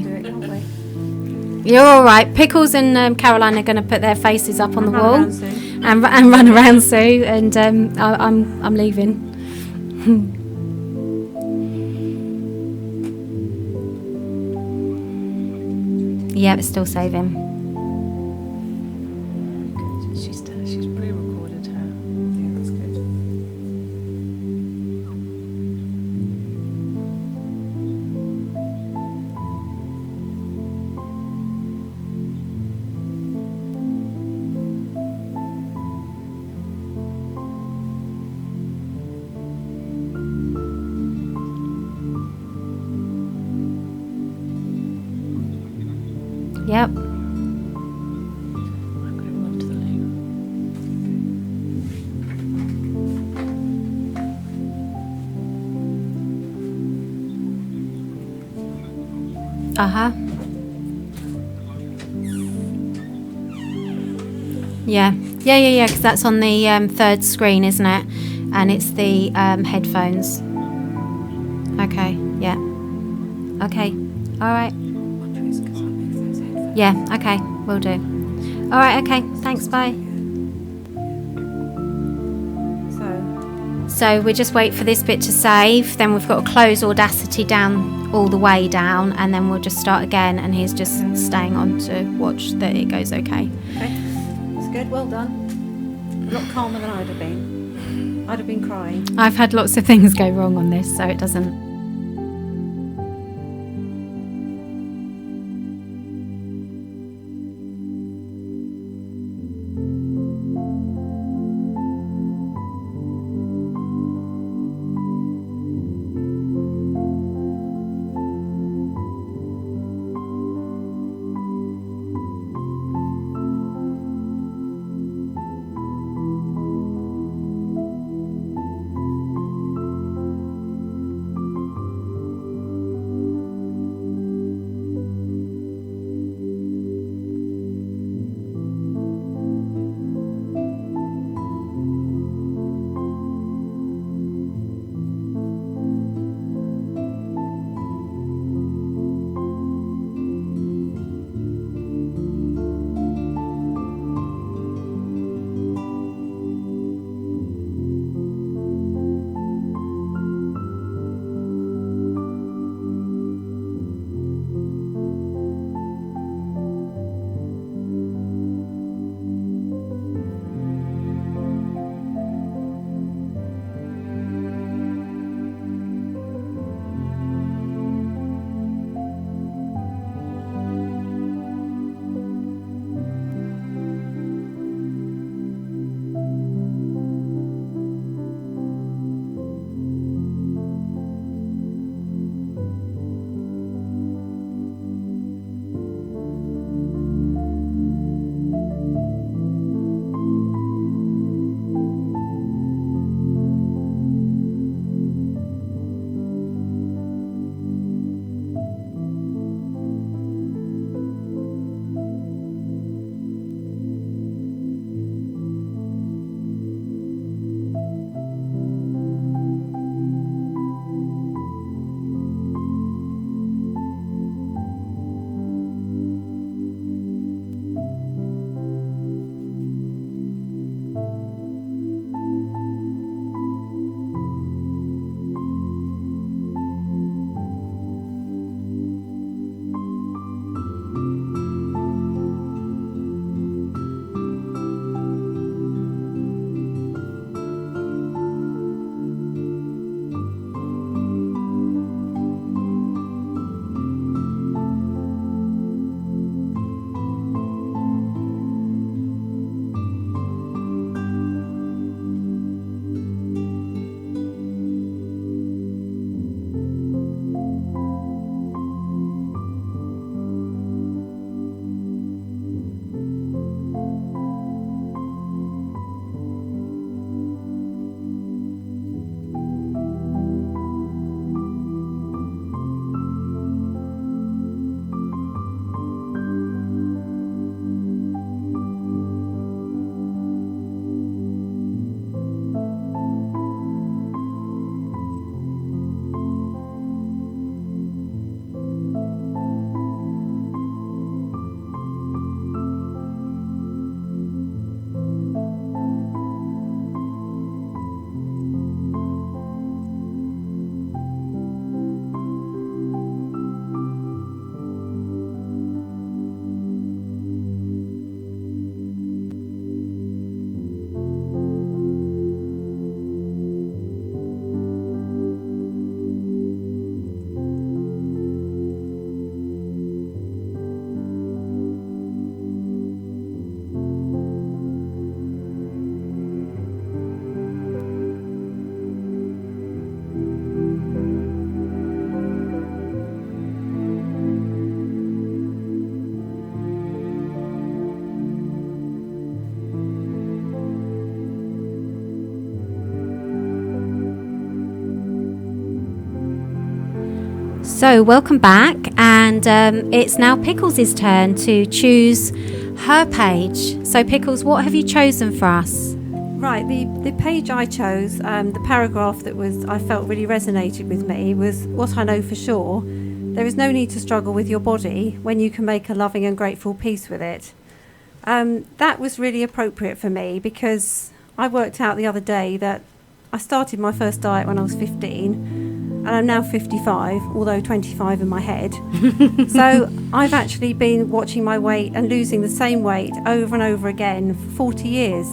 You're all right. Pickles and Caroline are going to put their faces up on the wall and run around Sue, and I'm leaving. Yeah, it's still saving. She's pre-recorded her. Yeah, that's good. I've Yep. got it all onto the loop. Uh-huh. Yeah. Because that's on the third screen, isn't it? And it's the headphones. Okay. Yeah. Okay. All right. Yeah. Okay. Will do. All right. Okay. Thanks. Bye. So we just wait for this bit to save. Then we've got to close Audacity down all the way down, and then we'll just start again. And he's just staying on to watch that it goes okay. Okay, that's good. Well done. A lot calmer than I'd have been. I'd have been crying. I've had lots of things go wrong on this, so it doesn't. So welcome back, And it's now Pickles' turn to choose her page. So Pickles, what have you chosen for us? Right, the page I chose, the paragraph that I felt really resonated with me was, "What I know for sure, there is no need to struggle with your body when you can make a loving and grateful peace with it." That was really appropriate for me, because I worked out the other day that I started my first diet when I was 15, and I'm now 55, although 25 in my head. So I've actually been watching my weight and losing the same weight over and over again for 40 years.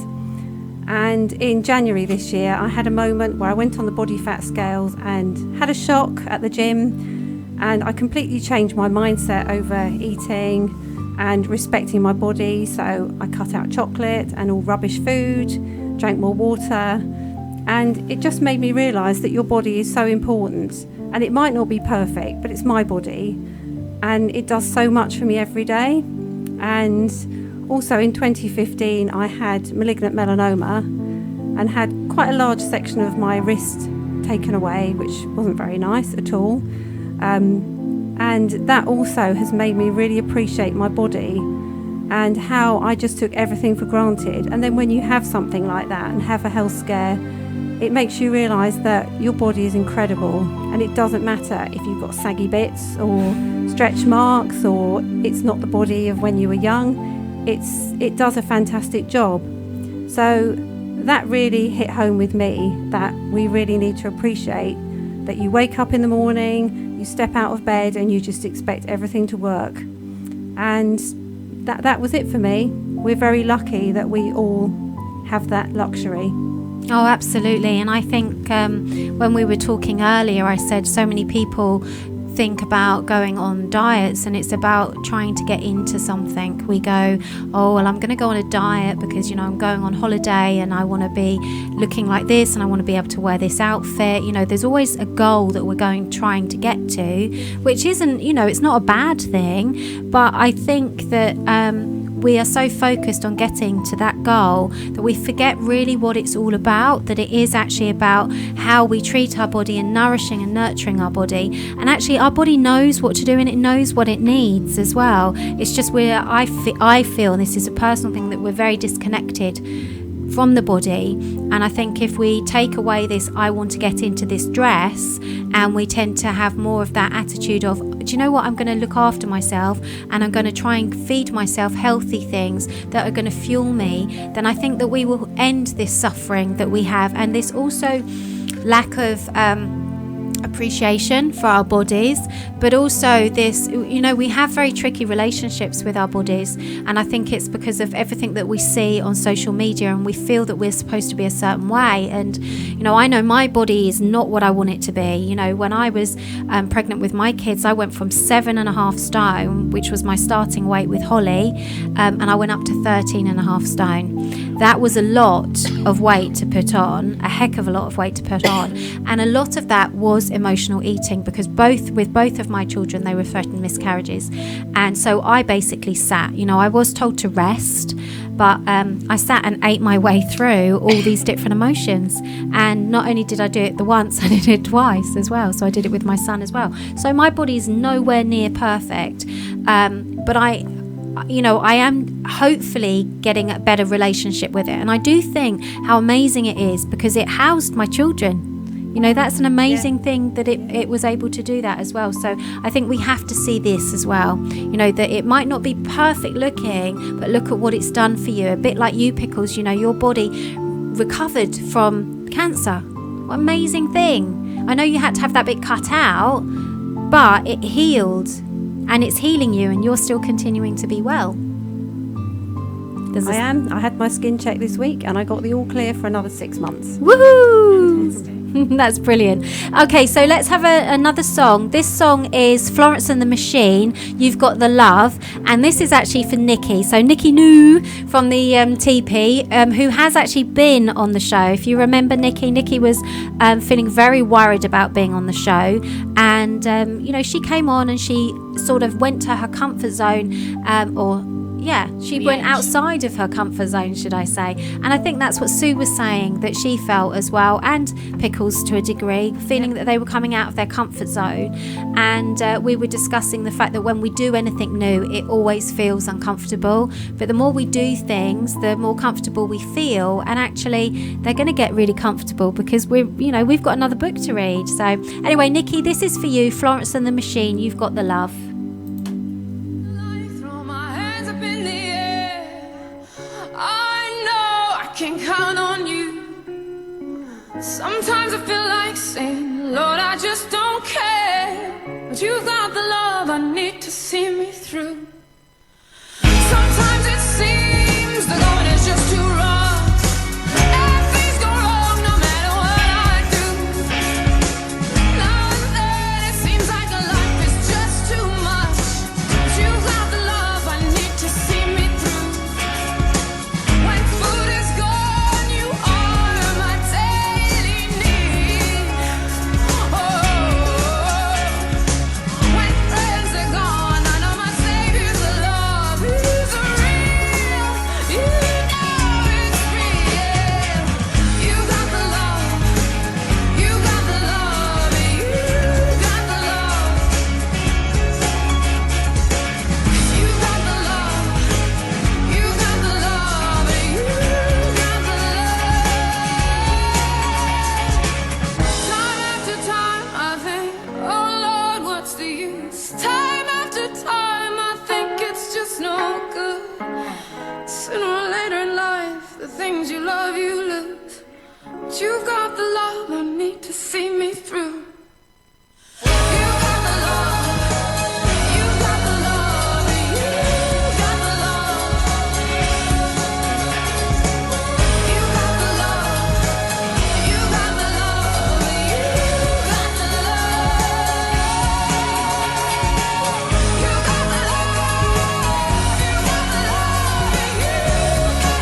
And in January this year, I had a moment where I went on the body fat scales and had a shock at the gym, and I completely changed my mindset over eating and respecting my body. So I cut out chocolate and all rubbish food, drank more water, and it just made me realise that your body is so important, and it might not be perfect, but it's my body, and it does so much for me every day. And also in 2015, I had malignant melanoma and had quite a large section of my wrist taken away, which wasn't very nice at all. And that also has made me really appreciate my body and how I just took everything for granted. And then when you have something like that and have a health scare, it makes you realise that your body is incredible, and it doesn't matter if you've got saggy bits or stretch marks, or it's not the body of when you were young. It does a fantastic job. So that really hit home with me, that we really need to appreciate that you wake up in the morning, you step out of bed, and you just expect everything to work. And that was it for me. We're very lucky that we all have that luxury. Oh, absolutely. And I think when we were talking earlier, I said so many people think about going on diets, and it's about trying to get into something. We go, oh, well, I'm going to go on a diet because, you know, I'm going on holiday and I want to be looking like this and I want to be able to wear this outfit. You know, there's always a goal that we're trying to get to, which isn't, you know, it's not a bad thing. But I think that we are so focused on getting to that goal that we forget really what it's all about, that it is actually about how we treat our body and nourishing and nurturing our body. And actually our body knows what to do, and it knows what it needs as well. It's just I feel, and this is a personal thing, that we're very disconnected from the body. And I think if we take away this, I want to get into this dress, and we tend to have more of that attitude of, do you know what, I'm going to look after myself and I'm going to try and feed myself healthy things that are going to fuel me, then I think that we will end this suffering that we have, and this also lack of appreciation for our bodies, but also this, you know, we have very tricky relationships with our bodies, and I think it's because of everything that we see on social media, and we feel that we're supposed to be a certain way. And you know, I know my body is not what I want it to be. You know, when I was pregnant with my kids, I went from 7.5 stone, which was my starting weight with Holly, and I went up to 13.5 stone. That was a lot of weight to put on, a heck of a lot of weight to put on, and a lot of that was emotional eating, because with both of my children, they were threatened miscarriages, and so I basically sat. You know, I was told to rest, but I sat and ate my way through all these different emotions. And not only did I do it the once, I did it twice as well. So I did it with my son as well. So my body is nowhere near perfect, but I am hopefully getting a better relationship with it. And I do think how amazing it is, because it housed my children. You know, that's an amazing thing that it was able to do that as well. So I think we have to see this as well. You know, that it might not be perfect looking, but look at what it's done for you. A bit like you, Pickles, you know, your body recovered from cancer. What an amazing thing. I know you had to have that bit cut out, but it healed, and it's healing you, and you're still continuing to be well. I am. I had my skin check this week, and I got the all clear for another 6 months. Woohoo! That's brilliant. Okay, so let's have another song. This song is Florence and the Machine, You've Got the Love, and this is actually for Nikki. So Nikki New from the TP, who has actually been on the show. If you remember Nikki was feeling very worried about being on the show, and you know, she came on and she sort of went to her comfort zone, she The went edge. outside of her comfort zone, should I say. And I think that's what Sue was saying, that she felt as well, and Pickles to a degree, feeling that they were coming out of their comfort zone. And we were discussing the fact that when we do anything new, it always feels uncomfortable. But the more we do things, the more comfortable we feel. And actually, they're going to get really comfortable because we've got another book to read. So anyway, Nikki, this is for you, Florence and the Machine. You've got the love. Throw my hands up in the air. I know I can count on you. Sometimes I feel like saying, Lord, I just don't care. But you've got the love I need to see me through. Sometimes it seems the going is just too rough. And things go wrong no matter what I do. Now and then it seems like life is just too much. But you've got the love I need to see me through. When food is gone, you are my daily need. When friends are gone, I know my Savior's love is real. You know it's real. You got the love. You got the love. You got the love. You got the love. You got the love. You got the love. Time after time, I think, oh Lord, what's the use? Time after time, I think it's just no good. Sooner or later in life, the things you love, you lose. But you've got the love I need to see me through. You got the love. You got the love. You got the love. You got the love. You got the love. You got the love. You got the love. You got the love. You got the love. You got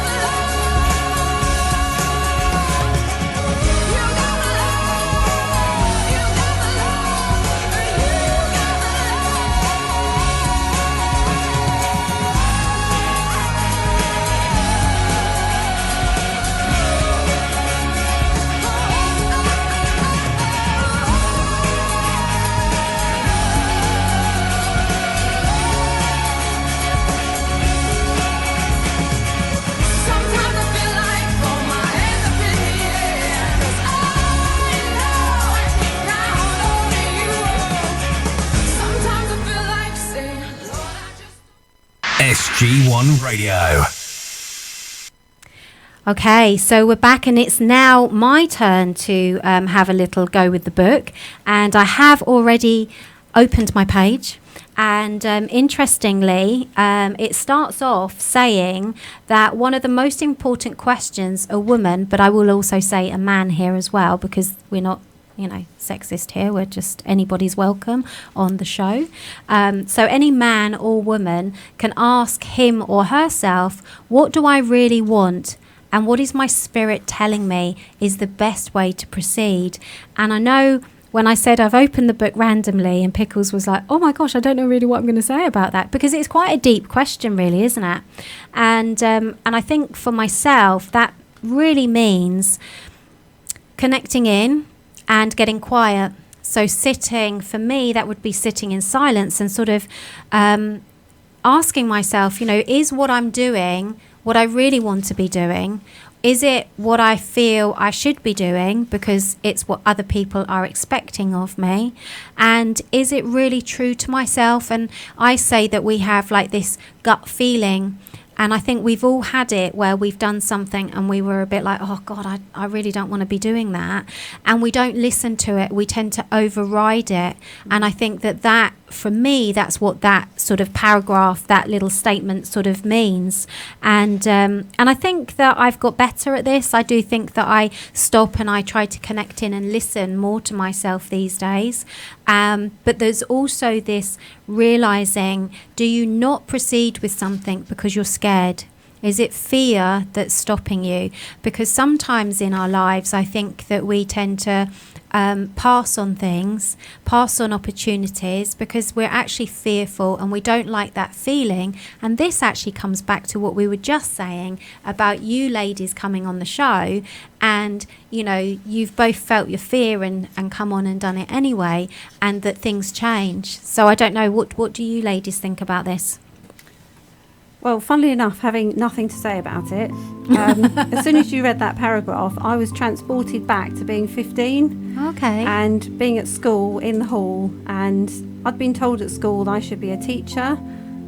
the Sometimes I feel like throw my hands up in the air, 'cause I know I can count on you. Sometimes I feel like saying, Lord, I just SG1 Radio. Okay, so we're back, and it's now my turn to have a little go with the book. And I have already opened my page. And interestingly, it starts off saying that one of the most important questions a woman, but I will also say a man here as well, because we're not, sexist here. We're just anybody's welcome on the show. So any man or woman can ask him or herself, what do I really want? And what is my spirit telling me is the best way to proceed? And I know when I said I've opened the book randomly, and Pickles was like, oh my gosh, I don't know really what I'm going to say about that, because it's quite a deep question, really, isn't it? And I think for myself, that really means connecting in and getting quiet. So sitting, for me, that would be sitting in silence and sort of asking myself, is what I'm doing what I really want to be doing? Is it what I feel I should be doing because it's what other people are expecting of me? And is it really true to myself? And I say that we have like this gut feeling, and I think we've all had it where we've done something and we were a bit like, oh God, I really don't want to be doing that. And we don't listen to it. We tend to override it. And I think that for me, that's what that sort of paragraph, that little statement sort of means. And I think that I've got better at this. I do think that I stop and I try to connect in and listen more to myself these days. But there's also this realizing, do you not proceed with something because you're scared? Is it fear that's stopping you? Because sometimes in our lives, I think that we tend to pass on things, pass on opportunities because we're actually fearful and we don't like that feeling. And this actually comes back to what we were just saying about you ladies coming on the show, and you know, you've both felt your fear and come on and done it anyway, and that things change. So I don't know, what do you ladies think about this? Well, funnily enough, having nothing to say about it, as soon as you read that paragraph, I was transported back to being 15. Okay. And being at school in the hall, and I'd been told at school that I should be a teacher,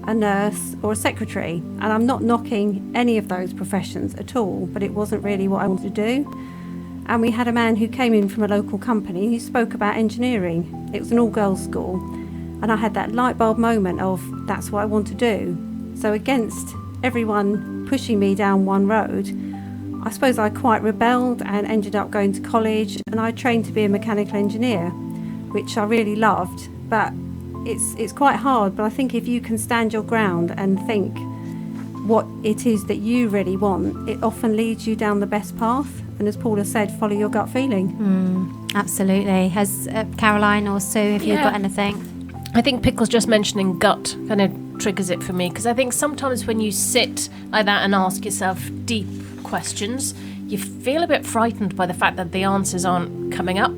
a nurse or a secretary, and I'm not knocking any of those professions at all, but it wasn't really what I wanted to do. And we had a man who came in from a local company who spoke about engineering. It was an all-girls school, and I had that light bulb moment of, that's what I want to do. So against everyone pushing me down one road, I suppose I quite rebelled and ended up going to college, and I trained to be a mechanical engineer, which I really loved. But it's quite hard, but I think if you can stand your ground and think what it is that you really want, it often leads you down the best path. And as Paula said, follow your gut feeling. Absolutely. Has Caroline or Sue, have you got anything? I think Pickles just mentioning gut kind of triggers it for me, because I think sometimes when you sit like that and ask yourself deep questions, you feel a bit frightened by the fact that the answers aren't coming up.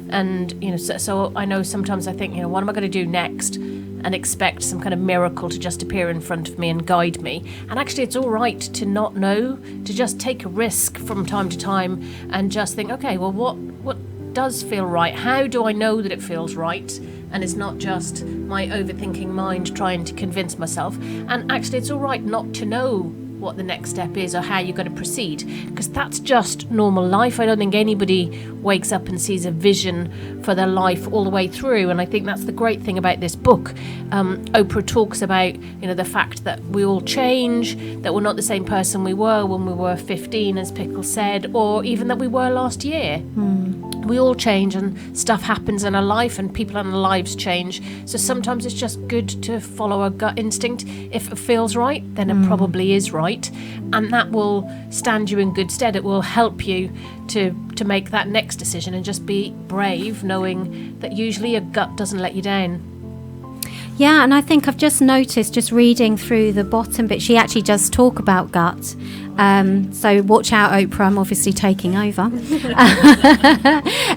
And, you know, so I know sometimes I think, you know, what am I going to do next? And expect some kind of miracle to just appear in front of me and guide me. And actually, it's all right to not know, to just take a risk from time to time and just think, okay, well, what does feel right? How do I know that it feels right? And it's not just my overthinking mind trying to convince myself. And actually, it's all right not to know what the next step is or how you're going to proceed, because that's just normal life. I don't think anybody wakes up and sees a vision for their life all the way through. And I think that's the great thing about this book. Oprah talks about, you know, the fact that we all change, that we're not the same person we were when we were 15, as Pickle said, or even that we were last year. We all change, and stuff happens in our life, and people in our lives change. So sometimes it's just good to follow a gut instinct. If it feels right, then it probably is right, and that will stand you in good stead. It will help you to make that next decision, and just be brave, knowing that usually your gut doesn't let you down. Yeah, and I think I've just noticed, just reading through the bottom bit, she actually does talk about gut. So watch out, Oprah, I'm obviously taking over.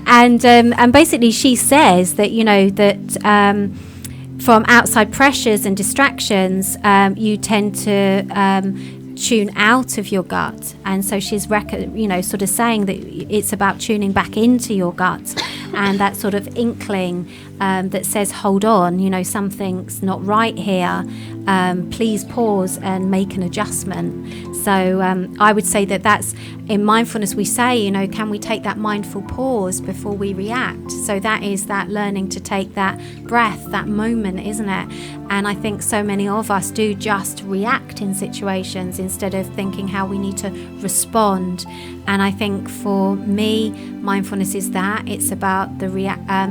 And basically she says that, you know, that from outside pressures and distractions, you tend to tune out of your gut. And so she's sort of saying that it's about tuning back into your gut, and that sort of inkling that says, hold on, you know, something's not right here, please pause and make an adjustment. So I would say that that's, in mindfulness we say, you know, can we take that mindful pause before we react? So that is that learning to take that breath, that moment, isn't it? And I think so many of us do just react in situations instead of thinking how we need to respond. And I think for me, mindfulness is that it's about the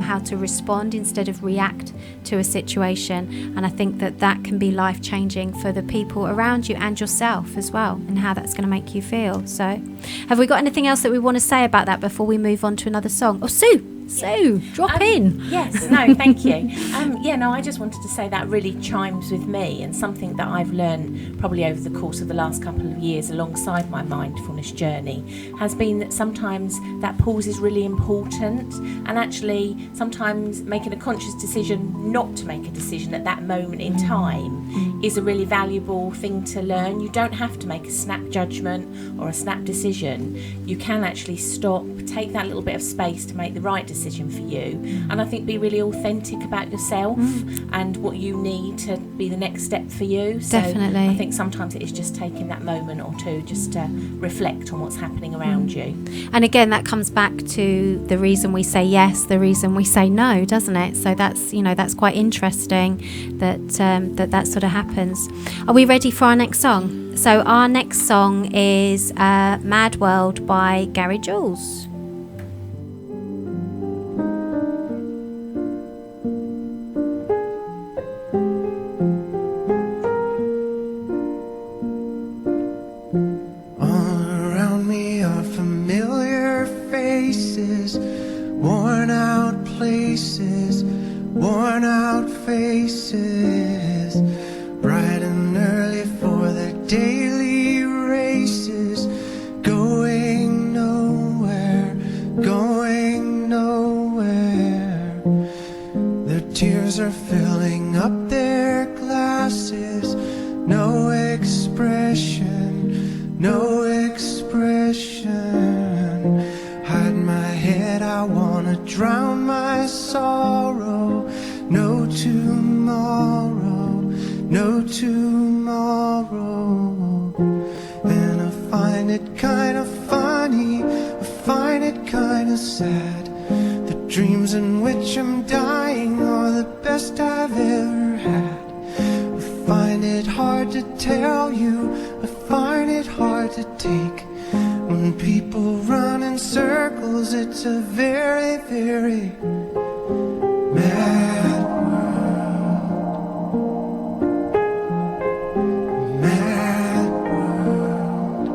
how to respond instead of react to a situation. And I think that that can be life-changing for the people around you and yourself as well, and how that's going to make you feel. So have we got anything else that we want to say about that before we move on to another song? Oh, Sue, drop in. Yes, no, thank you. I just wanted to say that really chimes with me, and something that I've learned probably over the course of the last couple of years alongside my mindfulness journey has been that sometimes that pause is really important, and actually sometimes making a conscious decision not to make a decision at that moment in time is a really valuable thing to learn. You don't have to make a snap judgment or a snap decision. You can actually stop, take that little bit of space to make the right decision for you, and I think be really authentic about yourself and what you need to be the next step for you. So Definitely. I think sometimes it is just taking that moment or two just to reflect on what's happening around you. And again, that comes back to the reason we say yes, the reason we say no, doesn't it? So that's, you know, that's quite interesting that that sort of happens. Are we ready for our next song? So our next song is Mad World by Gary Jules. faces, no expression, no expression. Hide my head, I wanna drown my sorrow. No tomorrow, no tomorrow. And I find it kinda funny, I find it kinda sad. The dreams in which I'm dying are the best I've ever had. I find it hard to tell you, I find it hard to take. When people run in circles, it's a very, very mad world. Mad world.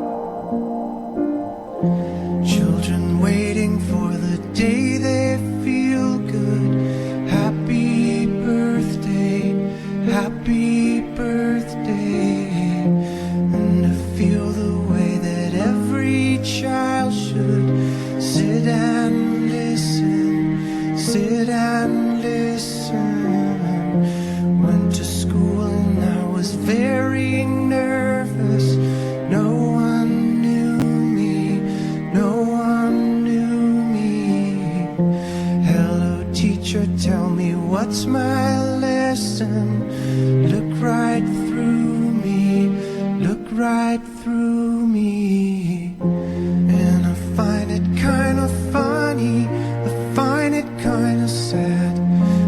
Children waiting for the day they feel good. Happy birthday, happy birthday. And to feel the way that every child should sit and listen, sit and listen. Went to school and I was very nervous. No one knew me, no one knew me. Hello teacher, tell me what's my lesson. Look right through me, look right through me. And I find it kinda funny, I find it kinda sad.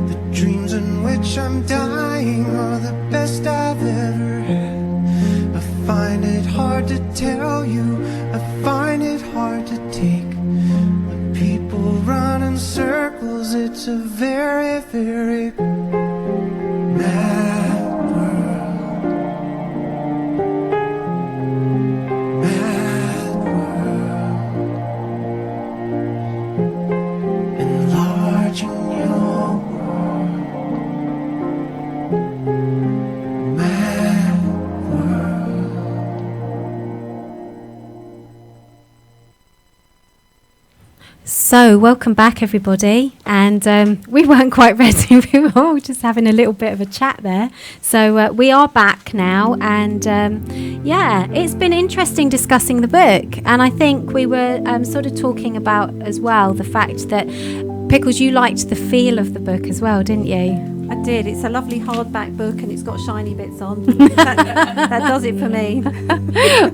The dreams in which I'm dying are the best I've ever had. I find it hard to tell you, I find it hard to take. When people run in circles, it's a very, very mad world. Mad world. Enlarging your world. Mad world. So, welcome back, everybody. And we weren't quite ready. We were all just having a little bit of a chat there. So, we are back now. And yeah, it's been interesting discussing the book. And I think we were sort of talking about as well the fact that, Pickles, you liked the feel of the book as well, didn't you? I did. It's a lovely hardback book and it's got shiny bits on. that does it for me.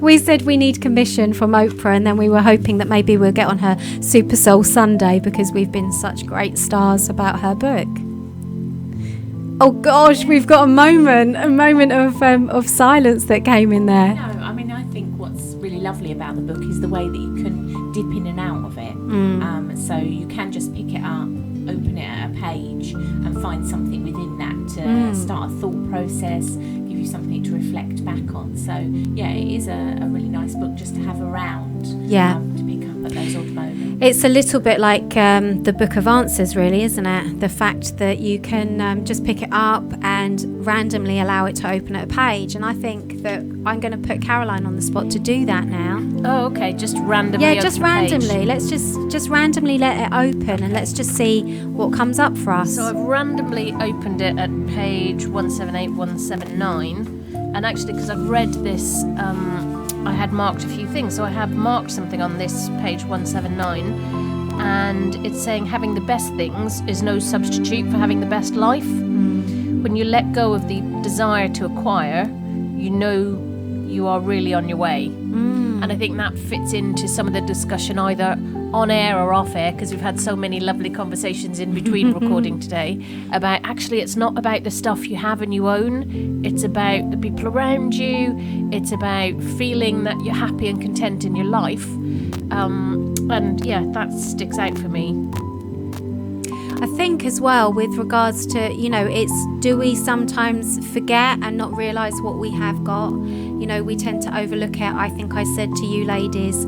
We said we need commission from Oprah, and then we were hoping that maybe we'll get on her Super Soul Sunday because we've been such great stars about her book. Oh gosh, we've got a moment of silence that came in there. No, I mean, I think what's really lovely about the book is the way that you can dip in and out of it. So you can just pick it up, open it at a page and find something within that to start a thought process, give you something to reflect back on. So yeah, it is a really nice book just to have around, to pick up at those odd moments. It's a little bit like the Book of Answers, really, isn't it? The fact that you can just pick it up and randomly allow it to open at a page. And I think that I'm going to put Caroline on the spot to do that now. Oh, okay, just randomly. Yeah, just open the page. randomly. Let's just randomly let it open and let's just see what comes up for us. So I've randomly opened it at page 178, 179, and actually because I've read this, I had marked a few things. So I have marked something on this page 179, and it's saying having the best things is no substitute for having the best life. When you let go of the desire to acquire, you know you are really on your way. And I think that fits into some of the discussion either on air or off air, because we've had so many lovely conversations in between recording today about actually it's not about the stuff you have and you own, it's about the people around you, it's about feeling that you're happy and content in your life. And yeah, that sticks out for me. I think as well with regards to, it's do we sometimes forget and not realise what we have got? We tend to overlook it. I think I said to you ladies,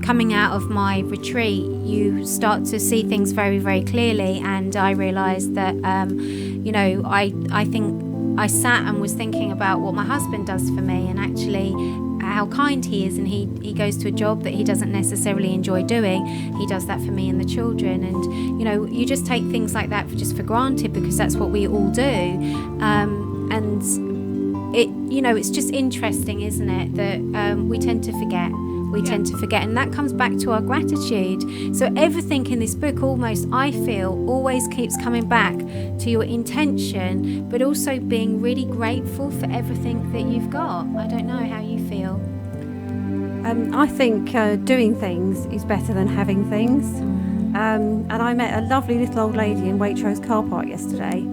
coming out of my retreat, you start to see things very, very clearly. And I realised that, I think I sat and was thinking about what my husband does for me and actually how kind he is, and he goes to a job that he doesn't necessarily enjoy doing. He does that for me and the children, and you just take things like that for granted because that's what we all do. And it's just interesting, isn't it, that we tend to forget. We tend to forget, and that comes back to our gratitude. So everything in this book, almost, I feel, always keeps coming back to your intention, but also being really grateful for everything that you've got. I don't know how you feel. I think doing things is better than having things. And I met a lovely little old lady in Waitrose car park yesterday,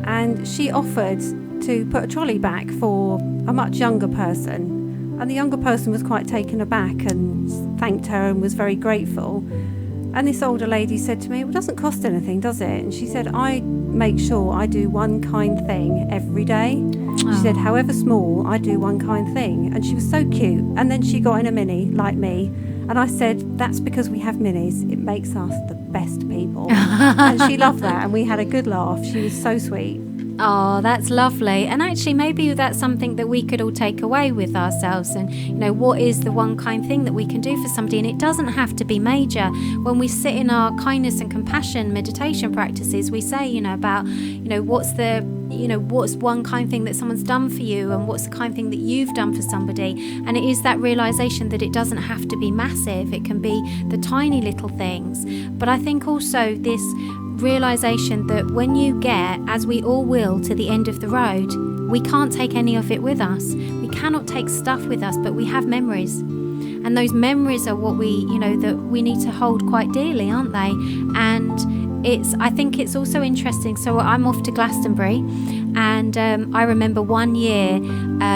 and she offered to put a trolley back for a much younger person. And the younger person was quite taken aback and thanked her and was very grateful. And this older lady said to me, "Well, it doesn't cost anything, does it?" And she said, "I make sure I do one kind thing every day." She said, "However small, I do one kind thing." And she was so cute. And then she got in a Mini, like me. And I said, "That's because we have Minis. It makes us the best people." And she loved that. And we had a good laugh. She was so sweet. Oh, that's lovely. And actually, maybe that's something that we could all take away with ourselves. And, what is the one kind thing that we can do for somebody? And it doesn't have to be major. When we sit in our kindness and compassion meditation practices, we say, about, what's one kind thing that someone's done for you, and what's the kind thing that you've done for somebody. And it is that realization that it doesn't have to be massive. It can be the tiny little things. But I think also this realization that when you get, as we all will, to the end of the road, we can't take any of it with us. We cannot take stuff with us, but we have memories. And those memories are what that we need to hold quite dearly, aren't they? And I think it's also interesting. So I'm off to Glastonbury, and I remember one year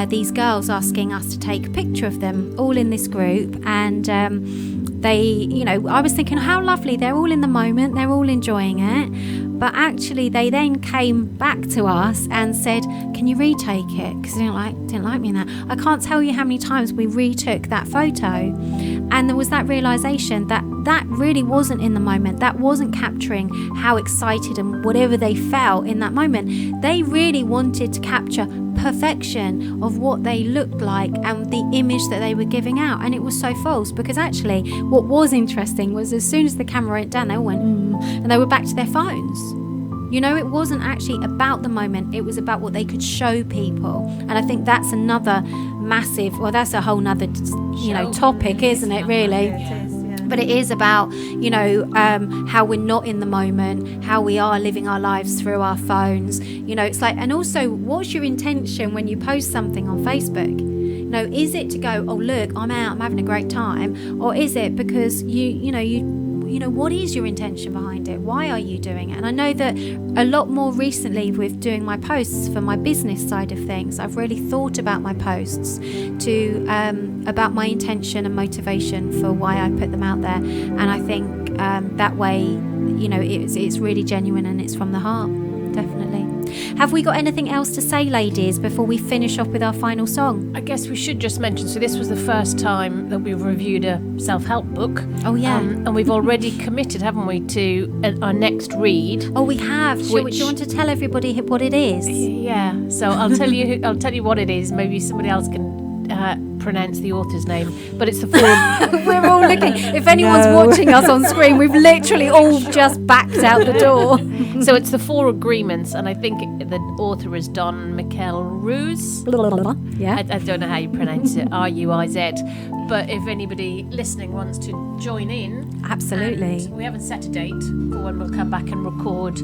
these girls asking us to take a picture of them, all in this group, and I was thinking, how lovely, they're all in the moment, they're all enjoying it. But actually, they then came back to us and said, "Can you retake it?" Because they didn't like me in that. I can't tell you how many times we retook that photo. And there was that realization that really wasn't in the moment. That wasn't capturing how excited and whatever they felt in that moment. They really wanted to capture perfection of what they looked like and the image that they were giving out. And it was so false, because actually what was interesting was as soon as the camera went down, they all went, and they were back to their phones. It wasn't actually about the moment. It was about what they could show people. And I think that's another massive, that's a whole nother, topic, isn't it, really? Yeah, it is, yeah. But it is about, how we're not in the moment, how we are living our lives through our phones. It's like, and also, what's your intention when you post something on Facebook? Is it to go, "Oh, look, I'm out, I'm having a great time," or is it because what is your intention behind it? Why are you doing it? And I know that a lot more recently with doing my posts for my business side of things, I've really thought about my posts about my intention and motivation for why I put them out there. And I think that way, it's really genuine and it's from the heart, definitely. Have we got anything else to say, ladies, before we finish off with our final song? I guess we should just mention, so this was the first time that we've reviewed a self-help book. Oh, yeah. And we've already committed, haven't we, to our next read. Oh, we have. Do you want to tell everybody what it is? Yeah. So I'll tell you what it is. Maybe somebody else can pronounce the author's name, but it's the four. We're all looking. If anyone's watching us on screen, we've literally all just backed out the door. So it's the 4 Agreements, and I think the author is Don Michael Ruse. Yeah. I don't know how you pronounce it, Ruiz. But if anybody listening wants to join in, absolutely. We haven't set a date for when we'll come back and record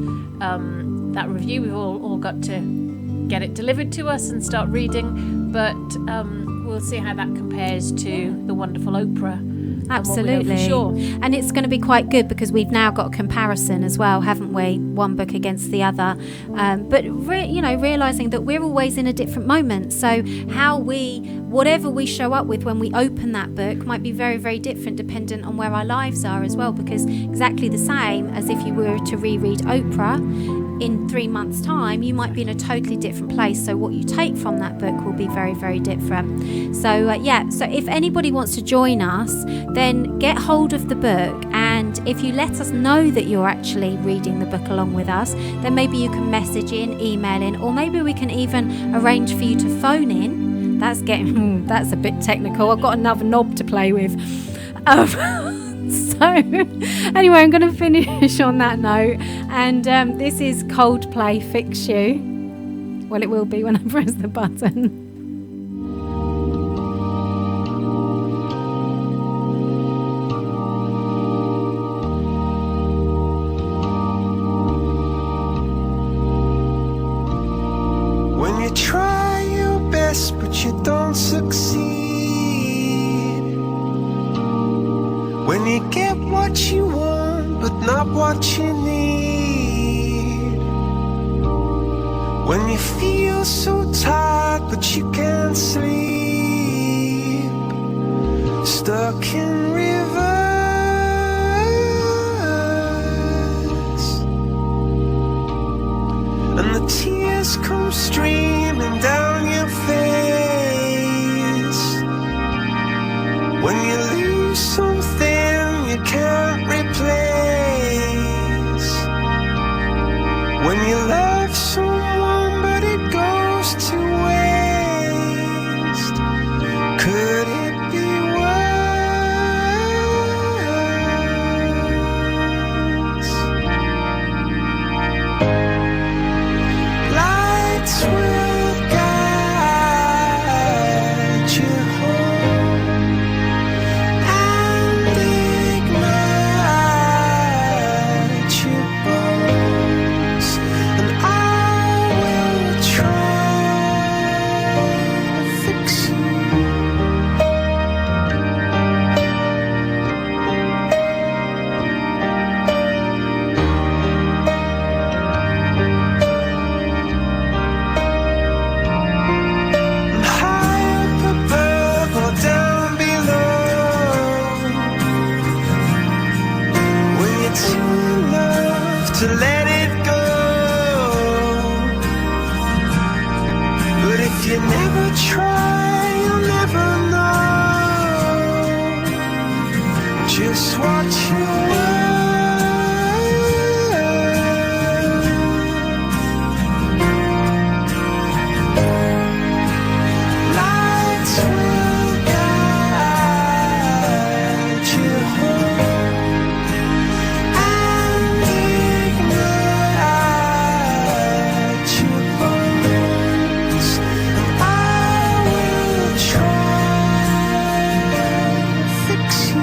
that review. We've all got to get it delivered to us and start reading, but we'll see how that compares to the wonderful Oprah. Absolutely. For sure. And it's going to be quite good because we've now got a comparison as well, haven't we? One book against the other. But realising that we're always in a different moment. So whatever we show up with when we open that book might be very, very different dependent on where our lives are as well, because exactly the same as if you were to reread Oprah, in 3 months' time, you might be in a totally different place. So what you take from that book will be very, very different. So, so if anybody wants to join us, then get hold of the book. And if you let us know that you're actually reading the book along with us, then maybe you can message in, email in, or maybe we can even arrange for you to phone in. That's a bit technical. I've got another knob to play with. So anyway, I'm going to finish on that note, and this is Coldplay, Fix You. Well, it will be when I press the button. When you try your best but you don't succeed, when you get what you want but not what you need, when you feel so tired but you can't sleep, stuck in rivers, and the tears come streaming down your face, when you lose something you can't replace, when you love someone but it goes to waste, could it be worse? Lights will guide you home and ignite your bones, and I will try to fix you. High up above or down below, when you're too in love to let it go, but if you never try you'll never know just what you want. Lights will guide you home and ignite your bones, and I will try to fix you.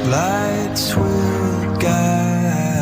Lights will guide